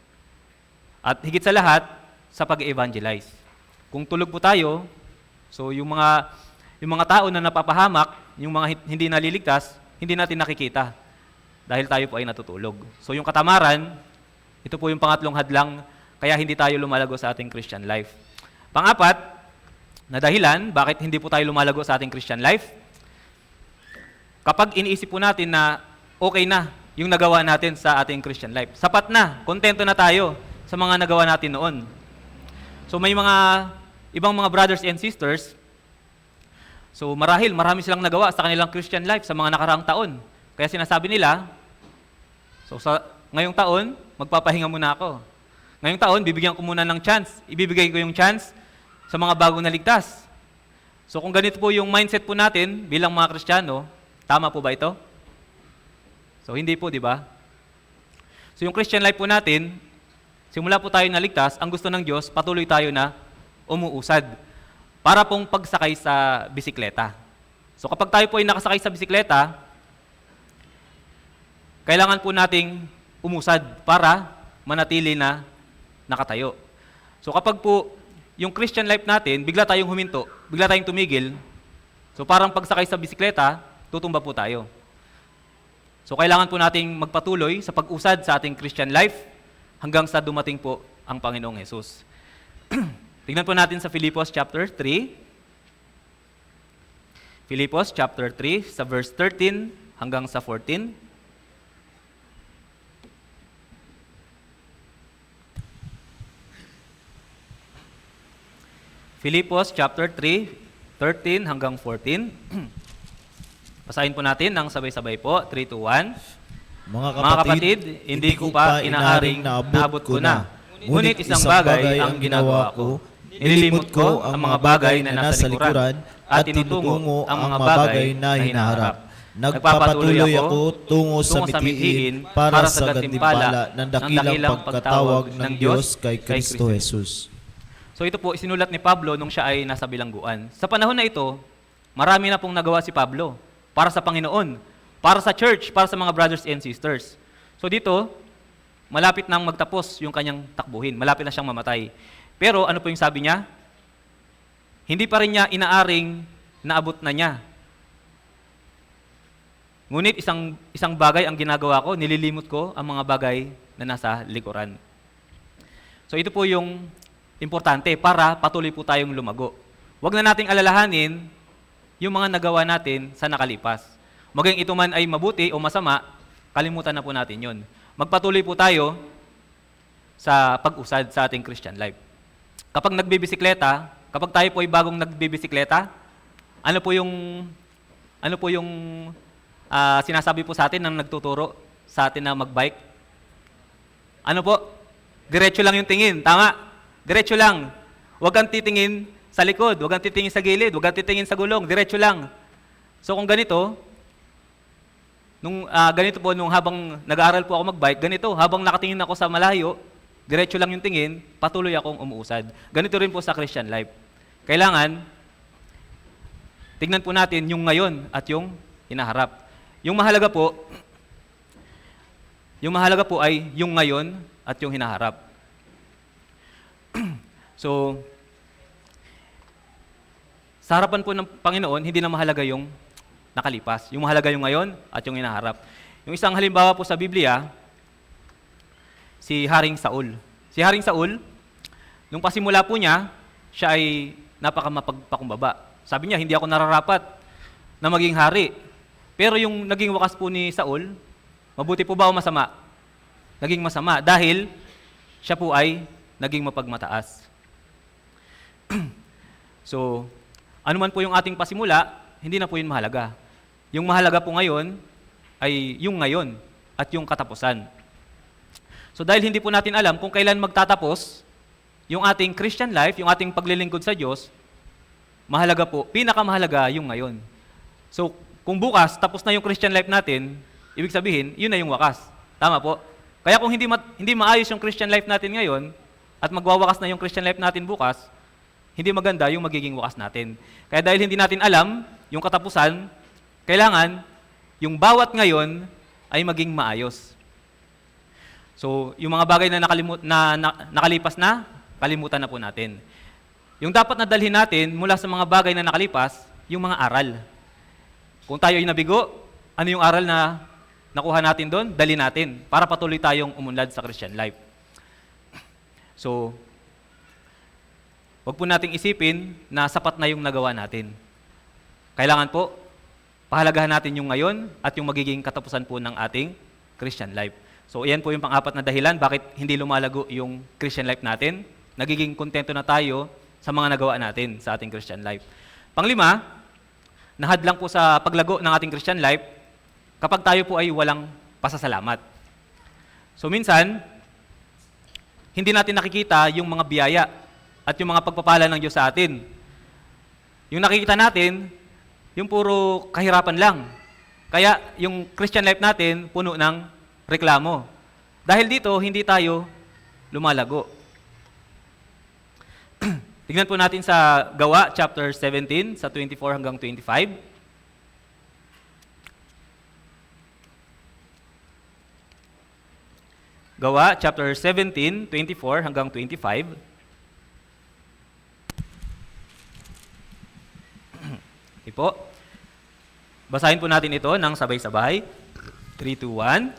At higit sa lahat, sa pag-evangelize. Kung tulog po tayo, so yung mga tao na napapahamak, yung mga hindi naliligtas, hindi natin nakikita dahil tayo po ay natutulog. So yung katamaran, ito po yung pangatlong hadlang kaya hindi tayo lumalago sa ating Christian life. Pang-apat, na dahilan bakit hindi po tayo lumalago sa ating Christian life, kapag iniisip po natin na okay na yung nagawa natin sa ating Christian life. Sapat na, kontento na tayo sa mga nagawa natin noon. So may ibang mga brothers and sisters, so marahil marami silang nagawa sa kanilang Christian life sa mga nakaraang taon. Kaya sinasabi nila, so sa ngayong taon, magpapahinga muna ako. Ngayong taon, bibigyan ko muna ng chance. Ibibigay ko yung chance sa mga bagong naligtas. So kung ganito po yung mindset po natin bilang mga Kristiyano, tama po ba ito? So hindi po, di ba? So yung Christian life po natin, simula po tayo naligtas, ang gusto ng Diyos, patuloy tayo na umuusad para pong pagsakay sa bisikleta. So kapag tayo po ay nakasakay sa bisikleta, kailangan po nating umusad para manatili na nakatayo. So kapag po yung Christian life natin, bigla tayong huminto, bigla tayong tumigil, so parang pagsakay sa bisikleta, tutumba po tayo. So kailangan po nating magpatuloy sa pag-usad sa ating Christian life hanggang sa dumating po ang Panginoong Jesus. Tingnan po natin sa Filipos chapter 3. Filipos chapter 3 sa verse 13 hanggang sa 14. Filipos chapter 3, 13 hanggang 14. Basahin po natin ng sabay-sabay po. 3, 2, 1. Mga Mga kapatid, hindi ko pa inaaring naabot ko na. Ngunit isang bagay ang ginawa ko. Nililimot ko ang mga bagay na nasa likuran at tinutungo ang mga bagay na hinaharap. Nagpapatuloy ako tungo sa mithiin para sa gantimpala ng dakilang pagkatawag ng Diyos kay Kristo Jesus. So ito po, isinulat ni Pablo nung siya ay nasa bilangguan. Sa panahon na ito, marami na pong nagawa si Pablo para sa Panginoon, para sa church, para sa mga brothers and sisters. So dito, malapit nang magtapos yung kanyang takbuhin, malapit na siyang mamatay. Pero ano po yung sabi niya? Hindi pa rin niya inaaring naabot na niya. Ngunit isang bagay ang ginagawa ko, nililimot ko ang mga bagay na nasa likuran. So ito po yung importante para patuloy po tayong lumago. Huwag na nating alalahanin yung mga nagawa natin sa nakalipas. Maging ito man ay mabuti o masama, kalimutan na po natin yon. Magpatuloy po tayo sa pag-usad sa ating Christian life. Kapag nagbibisikleta, kapag tayo po ay bagong nagbibisikleta, ano po yung sinasabi po sa atin ng nagtuturo sa atin na magbike? Ano po? Diretso lang yung tingin, tama? Diretso lang. Huwag kang titingin sa likod, huwag kang titingin sa gilid, huwag kang titingin sa gulong, diretso lang. So kung ganito, ganito po, nung habang nag-aaral po ako magbike, ganito, habang nakatingin ako sa malayo, diretso lang yung tingin, patuloy akong umuusad. Ganito rin po sa Christian life. Kailangan, tignan po natin yung ngayon at yung hinaharap. Yung mahalaga po ay yung ngayon at yung hinaharap. So, sa harapan po ng Panginoon, hindi na mahalaga yung nakalipas. Yung mahalaga yung ngayon at yung hinaharap. Yung isang halimbawa po sa Biblia, si Haring Saul. Si Haring Saul, nung pasimula po niya, siya ay napakamapagpakumbaba. Sabi niya, hindi ako nararapat na maging hari. Pero yung naging wakas po ni Saul, mabuti po ba o masama? Naging masama dahil siya po ay naging mapagmataas. So, ano man po yung ating pasimula, hindi na po yun mahalaga. Yung mahalaga po ngayon ay yung ngayon at yung katapusan. So dahil hindi po natin alam kung kailan magtatapos yung ating Christian life, yung ating paglilingkod sa Diyos, mahalaga po, pinakamahalaga yung ngayon. So kung bukas, tapos na yung Christian life natin, ibig sabihin, yun na yung wakas. Tama po? Kaya kung hindi maayos yung Christian life natin ngayon, at magwawakas na yung Christian life natin bukas, hindi maganda yung magiging wakas natin. Kaya dahil hindi natin alam yung katapusan, kailangan yung bawat ngayon ay maging maayos. So, yung mga bagay na nakalipas na, kalimutan na po natin. Yung dapat na dalhin natin mula sa mga bagay na nakalipas, yung mga aral. Kung tayo ay nabigo, ano yung aral na nakuha natin doon? Dali natin para patuloy tayong umunlad sa Christian life. So, wag po nating isipin na sapat na yung nagawa natin. Kailangan po, pahalagahan natin yung ngayon at yung magiging katapusan po ng ating Christian life. So, iyan po yung pang-apat na dahilan bakit hindi lumalago yung Christian life natin. Nagiging kontento na tayo sa mga nagawa natin sa ating Christian life. Panglima, nahadlang po sa paglago ng ating Christian life kapag tayo po ay walang pasasalamat. So, minsan, hindi natin nakikita yung mga biyaya at yung mga pagpapala ng Diyos sa atin. Yung nakikita natin, yung puro kahirapan lang. Kaya yung Christian life natin, puno ng reklamo. Dahil dito, hindi tayo lumalago. Tignan po natin sa Gawa, chapter 17, sa 24 hanggang 25. Gawa, chapter 17, 24 hanggang 25. Ipo. Basahin po natin ito ng sabay-sabay. 3, 2, 1.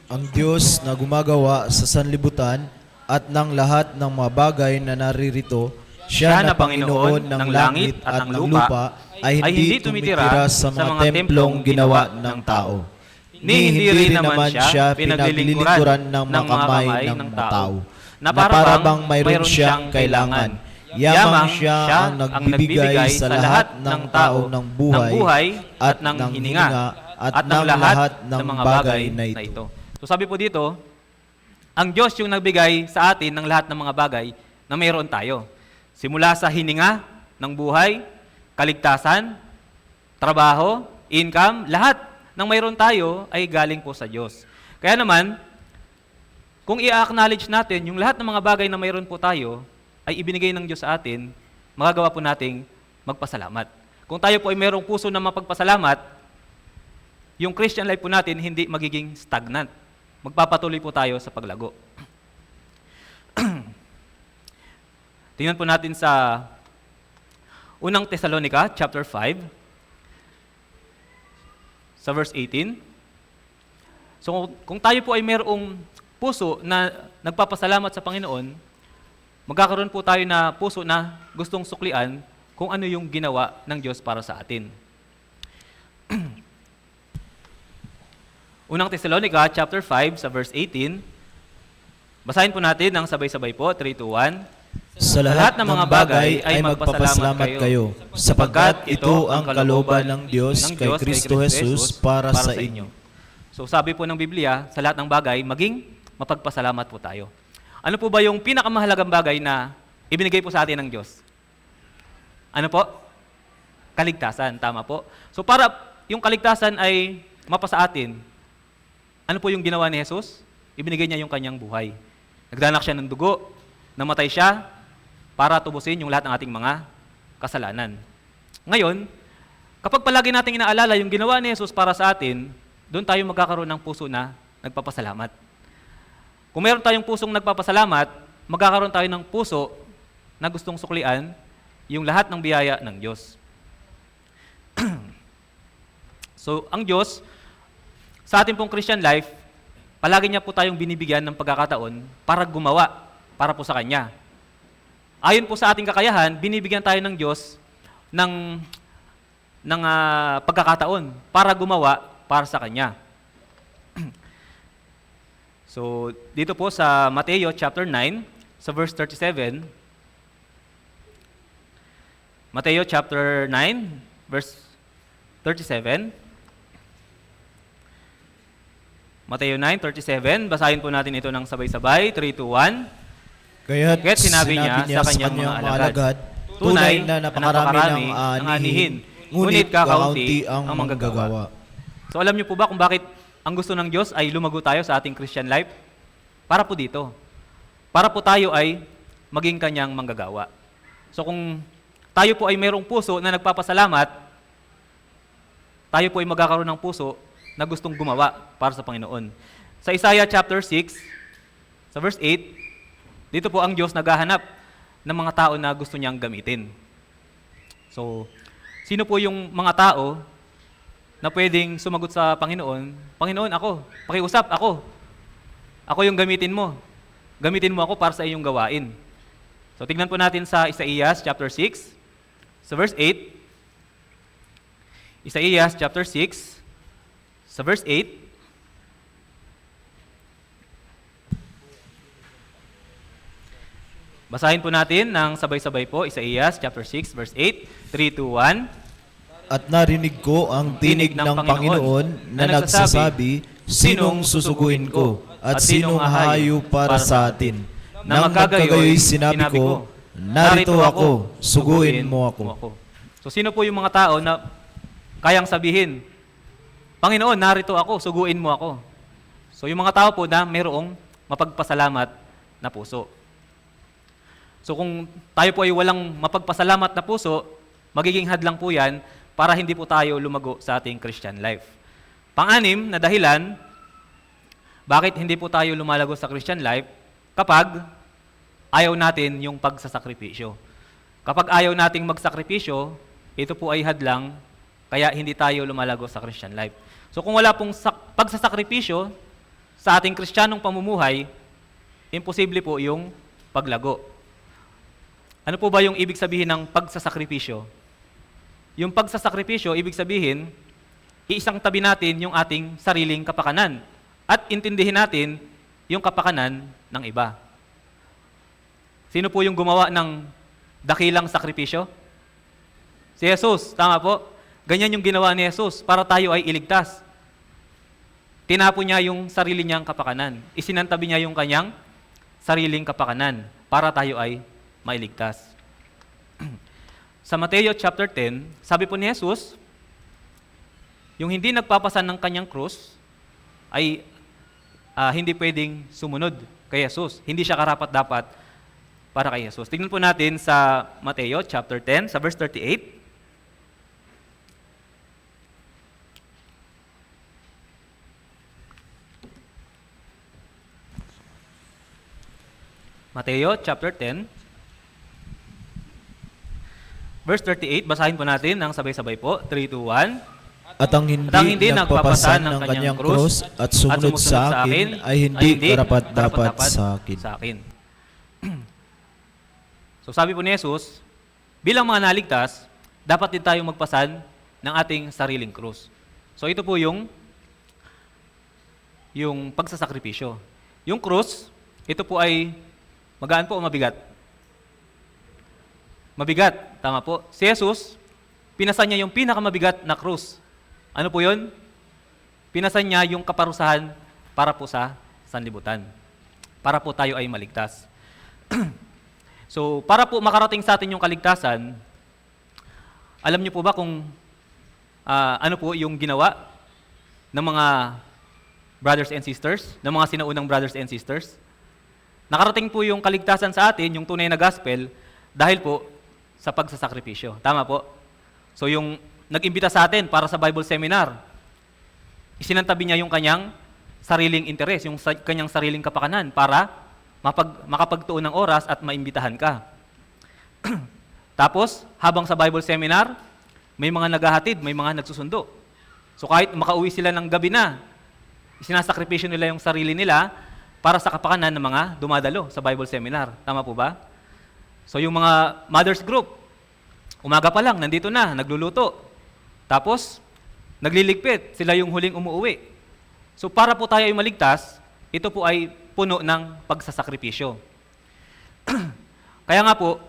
Ang Diyos na gumagawa sa sanlibutan at ng lahat ng mga bagay na naririto, siya na Panginoon ng langit at ng lupa, ay hindi tumitira sa mga templong ginawa ng tao. Ni hindi rin naman siya pinaglilingkuran ng mga kamay ng mga tao, na para bang mayroon siyang kailangan. Yamang siya ang nagbibigay sa lahat ng tao ng buhay at ng hininga at ng lahat ng mga bagay na ito. So sabi po dito, ang Diyos yung nagbigay sa atin ng lahat ng mga bagay na mayroon tayo. Simula sa hininga ng buhay, kaligtasan, trabaho, income, lahat ng mayroon tayo ay galing po sa Diyos. Kaya naman, kung i-acknowledge natin yung lahat ng mga bagay na mayroon po tayo ay ibinigay ng Diyos sa atin, magagawa po nating magpasalamat. Kung tayo po ay mayroong puso na mapagpasalamat, yung Christian life po natin hindi magiging stagnant. Magpapatuloy po tayo sa paglago. Tingnan po natin sa unang Thessalonica, chapter 5, sa verse 18. So kung tayo po ay mayroong puso na nagpapasalamat sa Panginoon, magkakaroon po tayo na puso na gustong suklian kung ano yung ginawa ng Diyos para sa atin. Unang Thessalonica, chapter 5, sa verse 18. Basahin po natin ng sabay-sabay po, 3, 2, 1. Sa lahat ng mga bagay ay magpapasalamat kayo, sapagkat ito ang kalooban ng Diyos kay Kristo Jesus para sa inyo. So sabi po ng Biblia, sa lahat ng bagay, maging mapagpasalamat po tayo. Ano po ba yung pinakamahalagang bagay na ibinigay po sa atin ng Diyos? Ano po? Kaligtasan, tama po. So para yung kaligtasan ay mapasa atin, ano po yung ginawa ni Jesus? Ibinigay niya yung kanyang buhay. Nagdanak siya ng dugo, namatay siya para tubusin yung lahat ng ating mga kasalanan. Ngayon, kapag palagi nating inaalala yung ginawa ni Jesus para sa atin, doon tayo magkakaroon ng puso na nagpapasalamat. Kung meron tayong pusong nagpapasalamat, magkakaroon tayo ng puso na gustong suklian yung lahat ng biyaya ng Diyos. So, ang Diyos, sa ating pong Christian life, palagi niya po tayong binibigyan ng pagkakataon para gumawa para po sa Kanya. Ayon po sa ating kakayahan, binibigyan tayo ng Diyos ng pagkakataon para gumawa para sa Kanya. So, dito po sa Mateo chapter 9, sa verse 37, Mateo chapter 9, verse 37, Mateo 9:37, basahin po natin ito ng sabay-sabay, 3, 2, 1. Kaya't sinabi niya sa kanyang mga alagad, tunay na napakarami ng anihin, ngunit kakaunti ang manggagawa. So alam niyo po ba kung bakit ang gusto ng Diyos ay lumago tayo sa ating Christian life? Para po dito. Para po tayo ay maging kanyang manggagawa. So kung tayo po ay mayroong puso na nagpapasalamat, tayo po ay magkakaroon ng puso na gustong gumawa para sa Panginoon. Sa Isaiah chapter 6, sa verse 8, dito po ang Diyos naghahanap ng mga tao na gusto niyang gamitin. So, sino po yung mga tao na pwedeng sumagot sa Panginoon? Panginoon, ako. Pakiusap, ako. Ako yung gamitin mo. Gamitin mo ako para sa iyong gawain. So, tignan po natin sa Isaiah chapter 6, sa verse 8. Isaiah chapter 6, sa verse 8, basahin po natin ng sabay-sabay po, Isaiah chapter 6, verse 8, 3, 2, 1. At narinig ko ang tinig ng Panginoon na nagsasabi, sinong susuguin ko at sinong hahayo para sa atin? Nang magkagayoy, sinabi ko, narito ako, suguin mo ako. So sino po yung mga tao na kayang sabihin, Panginoon, narito ako, suguin mo ako. So yung mga tao po na mayroong mapagpasalamat na puso. So kung tayo po ay walang mapagpasalamat na puso, magiging hadlang po yan para hindi po tayo lumago sa ating Christian life. Pang-anim na dahilan Bakit hindi po tayo lumalago sa Christian life? Kapag ayaw natin yung pagsasakripisyo. Kapag ayaw nating magsakripisyo, ito po ay hadlang, kaya hindi tayo lumalago sa Christian life. So kung wala pong pagsasakripisyo sa ating Kristiyanong pamumuhay, imposible po yung paglago. Ano po ba yung ibig sabihin ng pagsasakripisyo? Yung pagsasakripisyo, ibig sabihin, iisang tabi natin yung ating sariling kapakanan at intindihin natin yung kapakanan ng iba. Sino po yung gumawa ng dakilang sakripisyo? Si Jesus, tama po. Ganyan yung ginawa ni Jesus para tayo ay iligtas. Tinapo niya yung sarili niyang kapakanan. Isinantabi niya yung kanyang sariling kapakanan para tayo ay mailigtas. Sa Mateo chapter 10, sabi po ni Jesus, yung hindi nagpapasan ng kanyang krus ay hindi pwedeng sumunod kay Jesus. Hindi siya karapat-dapat para kay Jesus. Tingnan po natin sa Mateo chapter 10, sa verse 38. Mateo chapter 10, verse 38, basahin po natin ng sabay-sabay po. 3, 2, 1. At ang hindi nagpapasan ng kanyang krus at sumunod sa akin ay hindi karapat-dapat sa akin. So sabi po ni Jesus, bilang mga naligtas, dapat din tayong magpasan ng ating sariling krus. So ito po yung pagsasakripisyo. Yung krus, ito po ay magaan po o mabigat? Mabigat, tama po. Si Jesus, pinasan niya yung pinakamabigat na krus. Ano po yun? Pinasan niya yung kaparusahan para po sa sanlibutan. Para po tayo ay maligtas. So, para po makarating sa atin yung kaligtasan, alam niyo po ba kung ano po yung ginawa ng mga brothers and sisters, ng mga sinaunang brothers and sisters? Nakarating po yung kaligtasan sa atin, yung tunay na gospel, dahil po sa pagsasakripisyo. Tama po? So yung nag-imbita sa atin para sa Bible seminar, isinantabi niya yung kanyang sariling interes, yung kanyang sariling kapakanan para makapagtuon ng oras at maimbitahan ka. Tapos, habang sa Bible seminar, may mga naghahatid, may mga nagsusundo. So kahit makauwi sila ng gabi na, isinasakripisyo nila yung sarili nila para sa kapakanan ng mga dumadalo sa Bible seminar. Tama po ba? So yung mga mothers group, umaga pa lang, nandito na, nagluluto. Tapos, nagliligpit, sila yung huling umuwi. So para po tayo ay maligtas, ito po ay puno ng pagsasakripisyo. Kaya nga po,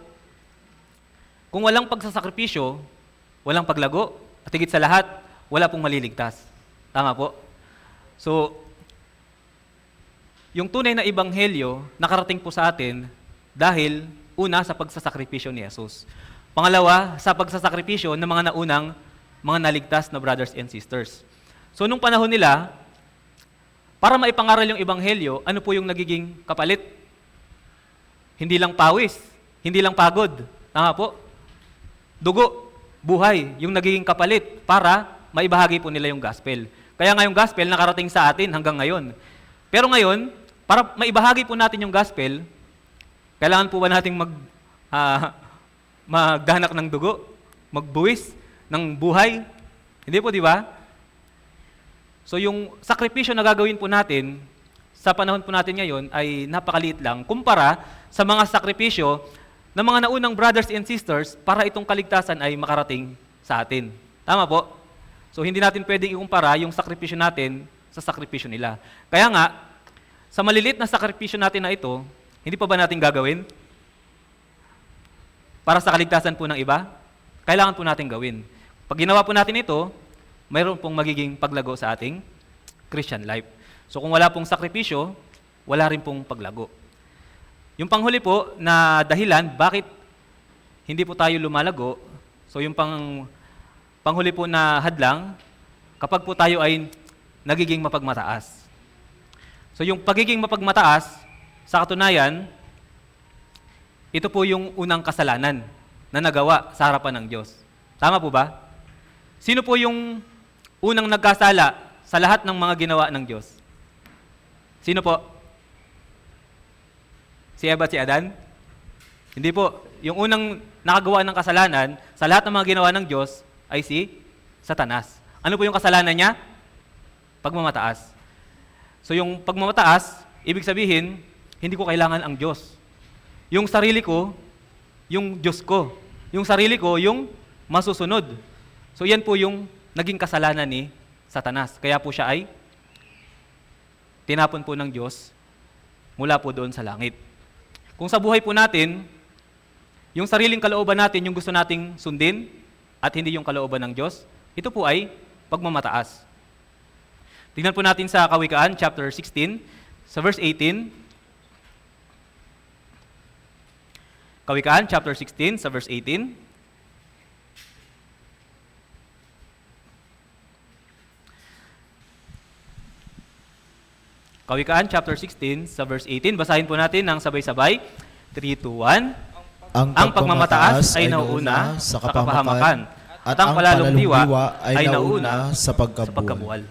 kung walang pagsasakripisyo, walang paglago, at higit sa lahat, wala pong maliligtas. Tama po? So, yung tunay na ebanghelyo nakarating po sa atin dahil una sa pagsasakripisyo ni Jesus. Pangalawa, sa pagsasakripisyo ng mga naunang mga naligtas na brothers and sisters. So nung panahon nila, para maipangaral yung ebanghelyo, ano po yung nagiging kapalit? Hindi lang pawis, hindi lang pagod. Tama po? Dugo, buhay, yung nagiging kapalit para maibahagi po nila yung gospel. Kaya nga yung gospel nakarating sa atin hanggang ngayon. Pero ngayon, para maibahagi po natin yung gospel, kailangan po ba nating magdanak ng dugo? Magbuwis ng buhay? Hindi po, di ba? So yung sakripisyo na gagawin po natin sa panahon po natin ngayon ay napakaliit lang kumpara sa mga sakripisyo ng mga naunang brothers and sisters para itong kaligtasan ay makarating sa atin. Tama po? So hindi natin pwedeng ikumpara yung sakripisyo natin sa sakripisyo nila. Kaya nga, sa maliliit na sakripisyo natin na ito, hindi pa ba natin gagawin? Para sa kaligtasan po ng iba? Kailangan po natin gawin. Pag ginawa po natin ito, mayroon pong magiging paglago sa ating Christian life. So kung wala pong sakripisyo, wala rin pong paglago. Yung panghuli po na dahilan, bakit hindi po tayo lumalago, so yung panghuli po na hadlang, kapag po tayo ay nagiging mapagmataas. So yung pagiging mapagmataas, sa katunayan, ito po yung unang kasalanan na nagawa sa harapan ng Diyos. Tama po ba? Sino po yung unang nagkasala sa lahat ng mga ginawa ng Diyos? Sino po? Si Eva at si Adan? Hindi po. Yung unang nakagawa ng kasalanan sa lahat ng mga ginawa ng Diyos ay si Satanas. Ano po yung kasalanan niya? Pagmamataas. So yung pagmamataas, ibig sabihin, hindi ko kailangan ang Diyos. Yung sarili ko, yung Diyos ko. Yung sarili ko, yung masusunod. So yan po yung naging kasalanan ni Satanas. Kaya po siya ay tinapon po ng Diyos mula po doon sa langit. Kung sa buhay po natin, yung sariling kalooban natin, yung gusto nating sundin, at hindi yung kalooban ng Diyos, ito po ay pagmamataas. Tingnan po natin sa Kawikaan, chapter 16, sa verse 18. Kawikaan, chapter 16, sa verse 18. Kawikaan, chapter 16, sa verse 18. Basahin po natin ng sabay-sabay. 3, 2, 1. Ang pagmamataas ay nauuna sa kapahamakan, at ang palalong diwa ay nauna sa pagkabuwal.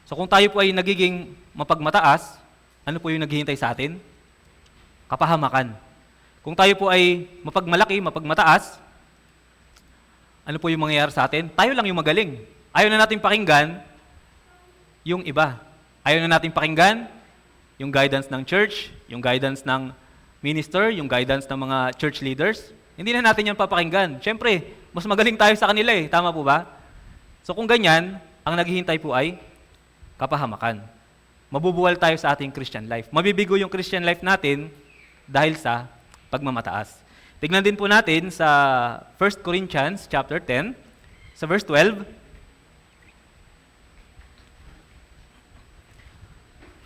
So kung tayo po ay nagiging mapagmataas, ano po yung naghihintay sa atin? Kapahamakan. Kung tayo po ay mapagmalaki, mapagmataas, ano po yung mangyayari sa atin? Tayo lang yung magaling. Ayaw na natin pakinggan yung iba. Ayaw na natin pakinggan yung guidance ng church, yung guidance ng minister, yung guidance ng mga church leaders. Hindi na natin yan papakinggan. Siyempre, mas magaling tayo sa kanila eh. Tama po ba? So kung ganyan, ang naghihintay po ay kapahamakan. Mabubuwal tayo sa ating Christian life. Mabibigo yung Christian life natin dahil sa pagmamataas. Tignan din po natin sa 1 Corinthians chapter 10, sa verse 12.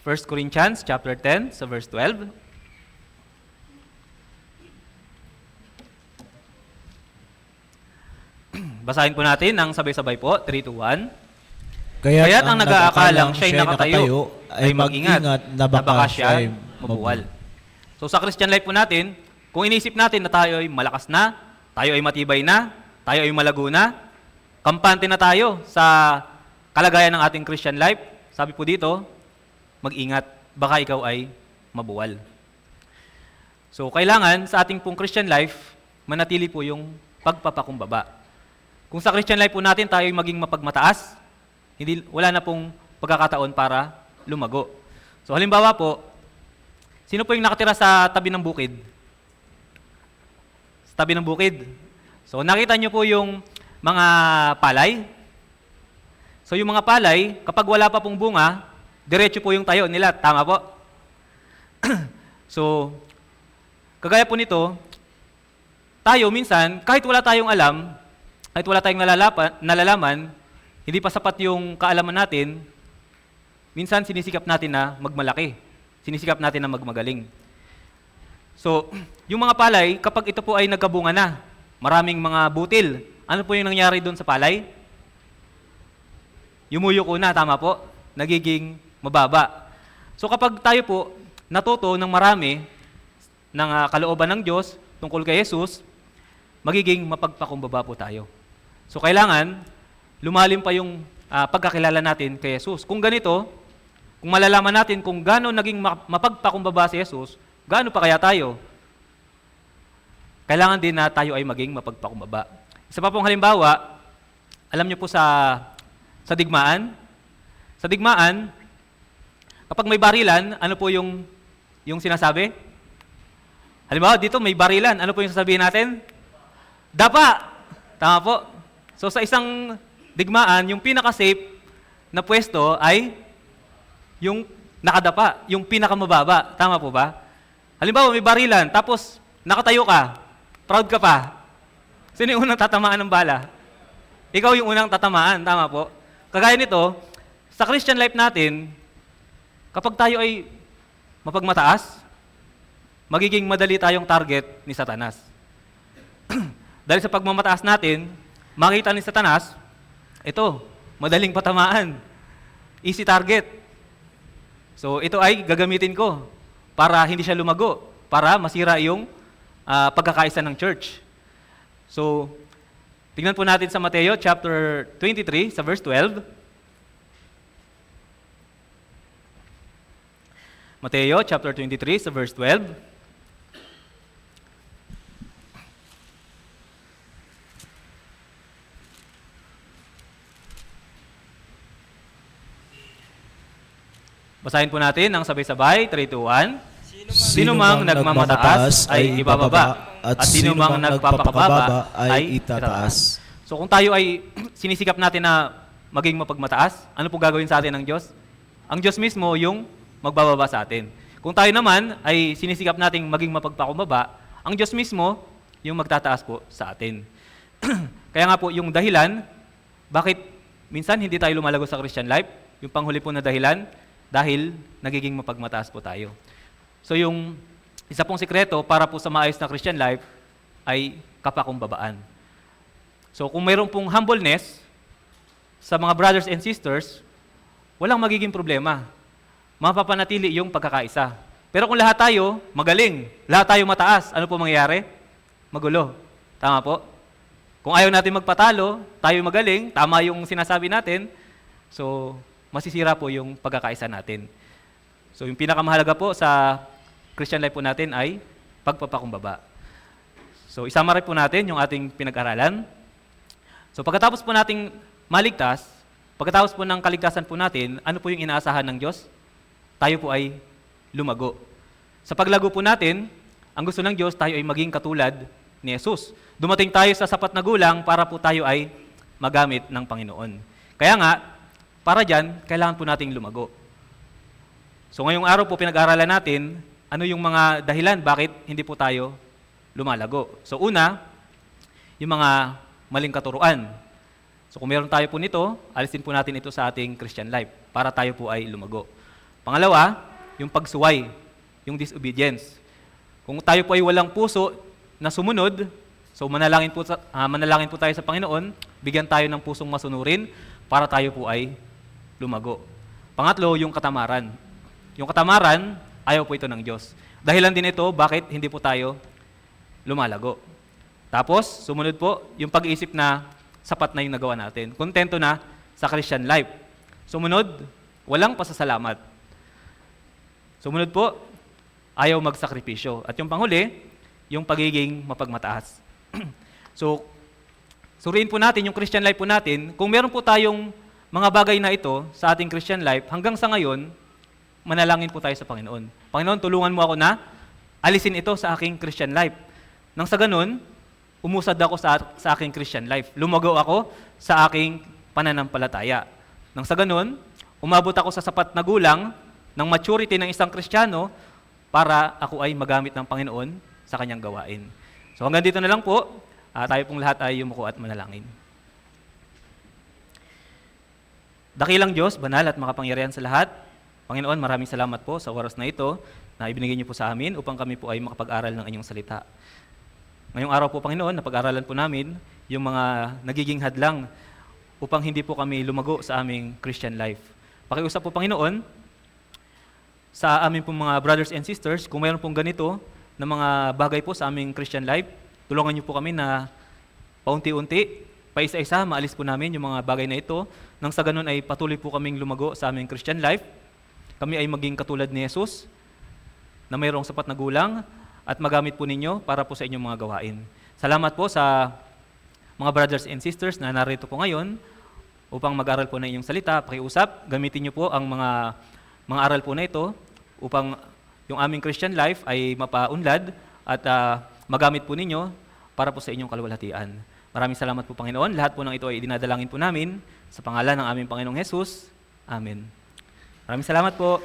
1 Corinthians chapter 10, sa verse 12. Basahin po natin ng sabay-sabay po, 3, 2, 1. Kaya't ang nag-aakalang siya'y nakatayo ay mag-ingat na baka siya mabuwal. So sa Christian life po natin, kung inisip natin na tayo ay malakas na, tayo ay matibay na, tayo ay malago na, kampante na tayo sa kalagayan ng ating Christian life, sabi po dito, mag-ingat, baka ikaw ay mabuwal. So kailangan sa ating pong Christian life, manatili po yung pagpapakumbaba. Kung sa Christian life po natin tayo ay maging mapagmataas, wala na pong pagkakataon para lumago. So halimbawa po, sino po yung nakatira sa tabi ng bukid? Sa tabi ng bukid. So nakita nyo po yung mga palay. So yung mga palay, kapag wala pa pong bunga, diretso po yung tayo nila. Tama po? So, kagaya po nito, tayo minsan, kahit wala tayong alam, kahit wala tayong nalalaman, hindi pa sapat yung kaalaman natin, minsan sinisikap natin na magmalaki. Sinisikap natin na magmagaling. So, yung mga palay, kapag ito po ay nagkabunga na, maraming mga butil, ano po yung nangyari doon sa palay? Yumuyuko na, tama po? Nagiging mababa. So kapag tayo po natuto ng marami ng kalooban ng Diyos tungkol kay Jesus, magiging mapagpakumbaba po tayo. So kailangan lumalim pa yung pagkakilala natin kay Jesus. Kung ganito, kung malalaman natin kung gaano naging mapagpakumbaba si Jesus, gaano pa kaya tayo? Kailangan din na tayo ay maging mapagpakumbaba. Isa pa pong halimbawa, alam niyo po sa digmaan. Sa digmaan, kapag may barilan, ano po yung sinasabi? Halimbawa, dito may barilan. Ano po yung sasabihin natin? Dapa! Tama po. So sa isang digmaan, yung pinaka-safe na pwesto ay yung nakadapa, yung pinakamababa. Tama po ba? Halimbawa, may barilan, tapos nakatayo ka, proud ka pa. Sino yung unang tatamaan ng bala? Ikaw yung unang tatamaan. Tama po. Kagaya nito, sa Christian life natin, kapag tayo ay mapagmataas, magiging madali tayong target ni Satanas. Dahil sa pagmamataas natin, makita ni Satanas, ito, madaling patamaan. Easy target. So ito ay gagamitin ko para hindi siya lumago, para masira yung pagkakaisa ng church. So, tingnan po natin sa Mateo chapter 23, sa verse 12. Mateo chapter 23 sa verse 12. Basahin po natin ng sabay-sabay, 3, 2, 1. Sino mang nagmamataas ay ibababa, at sino mang nagpapakababa ay itataas. So kung tayo ay sinisikap natin na maging mapagmataas, ano po gagawin sa atin ng Diyos? Ang Diyos mismo yung magbababa sa atin. Kung tayo naman ay sinisikap nating maging mapagpakumbaba, ang Diyos mismo yung magtataas po sa atin. Kaya nga po yung dahilan, bakit minsan hindi tayo lumalago sa Christian life, yung panghuli po na dahilan, dahil nagiging mapagmataas po tayo. So yung isa pong sikreto para po sa maayos na Christian life ay kapakumbabaan. So kung mayroon pong humbleness sa mga brothers and sisters, walang magiging problema. Mapapanatili yung pagkakaisa. Pero kung lahat tayo magaling, lahat tayo mataas, ano po mangyayari? Magulo. Tama po? Kung ayaw natin magpatalo, tayo magaling, tama yung sinasabi natin, so masisira po yung pagkakaisa natin. So yung pinakamahalaga po sa Christian life po natin ay pagpapakumbaba. So isama rin po natin yung ating pinag-aralan. So pagkatapos po nating maligtas, pagkatapos po ng kaligtasan po natin, ano po yung inaasahan ng Diyos? Tayo po ay lumago. Sa paglago po natin, ang gusto ng Diyos, tayo ay maging katulad ni Jesus. Dumating tayo sa sapat na gulang para po tayo ay magamit ng Panginoon. Kaya nga, para dyan, kailangan po nating lumago. So ngayong araw po pinag-aaralan natin, ano yung mga dahilan bakit hindi po tayo lumalago. So una, yung mga maling katuruan. So kung meron tayo po nito, alisin po natin ito sa ating Christian life para tayo po ay lumago. Pangalawa, yung pagsuway, yung disobedience. Kung tayo po ay walang puso na sumunod, so manalangin po tayo sa Panginoon, bigyan tayo ng pusong masunurin para tayo po ay lumago. Pangatlo, yung katamaran. Yung katamaran, ayaw po ito ng Diyos. Dahilan din ito, bakit hindi po tayo lumalago. Tapos, sumunod po, yung pag-iisip na sapat na yung nagawa natin. Kontento na sa Christian life. Sumunod, walang pasasalamat. Sumunod po, ayaw magsakripisyo. At yung panghuli, yung pagiging mapagmataas. So, suriin po natin yung Christian life po natin. Kung meron po tayong mga bagay na ito sa ating Christian life, hanggang sa ngayon, manalangin po tayo sa Panginoon. Panginoon, tulungan mo ako na alisin ito sa aking Christian life. Nang sa ganun, umusad ako sa aking Christian life. Lumago ako sa aking pananampalataya. Nang sa ganun, umabot ako sa sapat na gulang ng maturity ng isang Kristiyano para ako ay magamit ng Panginoon sa kanyang gawain. So hanggang dito na lang po, tayo pong lahat ay yumuko at manalangin. Dakilang Diyos, banal at makapangyarihan sa lahat, Panginoon, maraming salamat po sa oras na ito na ibinigay niyo po sa amin upang kami po ay makapag-aral ng inyong salita. Ngayong araw po, Panginoon, napag-aralan po namin yung mga nagiging hadlang upang hindi po kami lumago sa aming Christian life. Pakiusap po, Panginoon, sa amin pong mga brothers and sisters, kung mayroon pong ganito na mga bagay po sa aming Christian life, tulungan niyo po kami na paunti-unti, paisa-isa, maalis po namin yung mga bagay na ito. Nang sa ganun ay patuloy po kaming lumago sa aming Christian life. Kami ay maging katulad ni Jesus, na mayroong sapat na gulang, at magamit po ninyo para po sa inyong mga gawain. Salamat po sa mga brothers and sisters na narito po ngayon upang mag-aral po ng inyong salita, pakiusap, gamitin niyo po ang mga aral po na ito upang yung aming Christian life ay mapaunlad at magamit po ninyo para po sa inyong kaluwalhatian. Maraming salamat po, Panginoon. Lahat po ng ito ay dinadalangin po namin sa pangalan ng aming Panginoong Jesus. Amen. Maraming salamat po.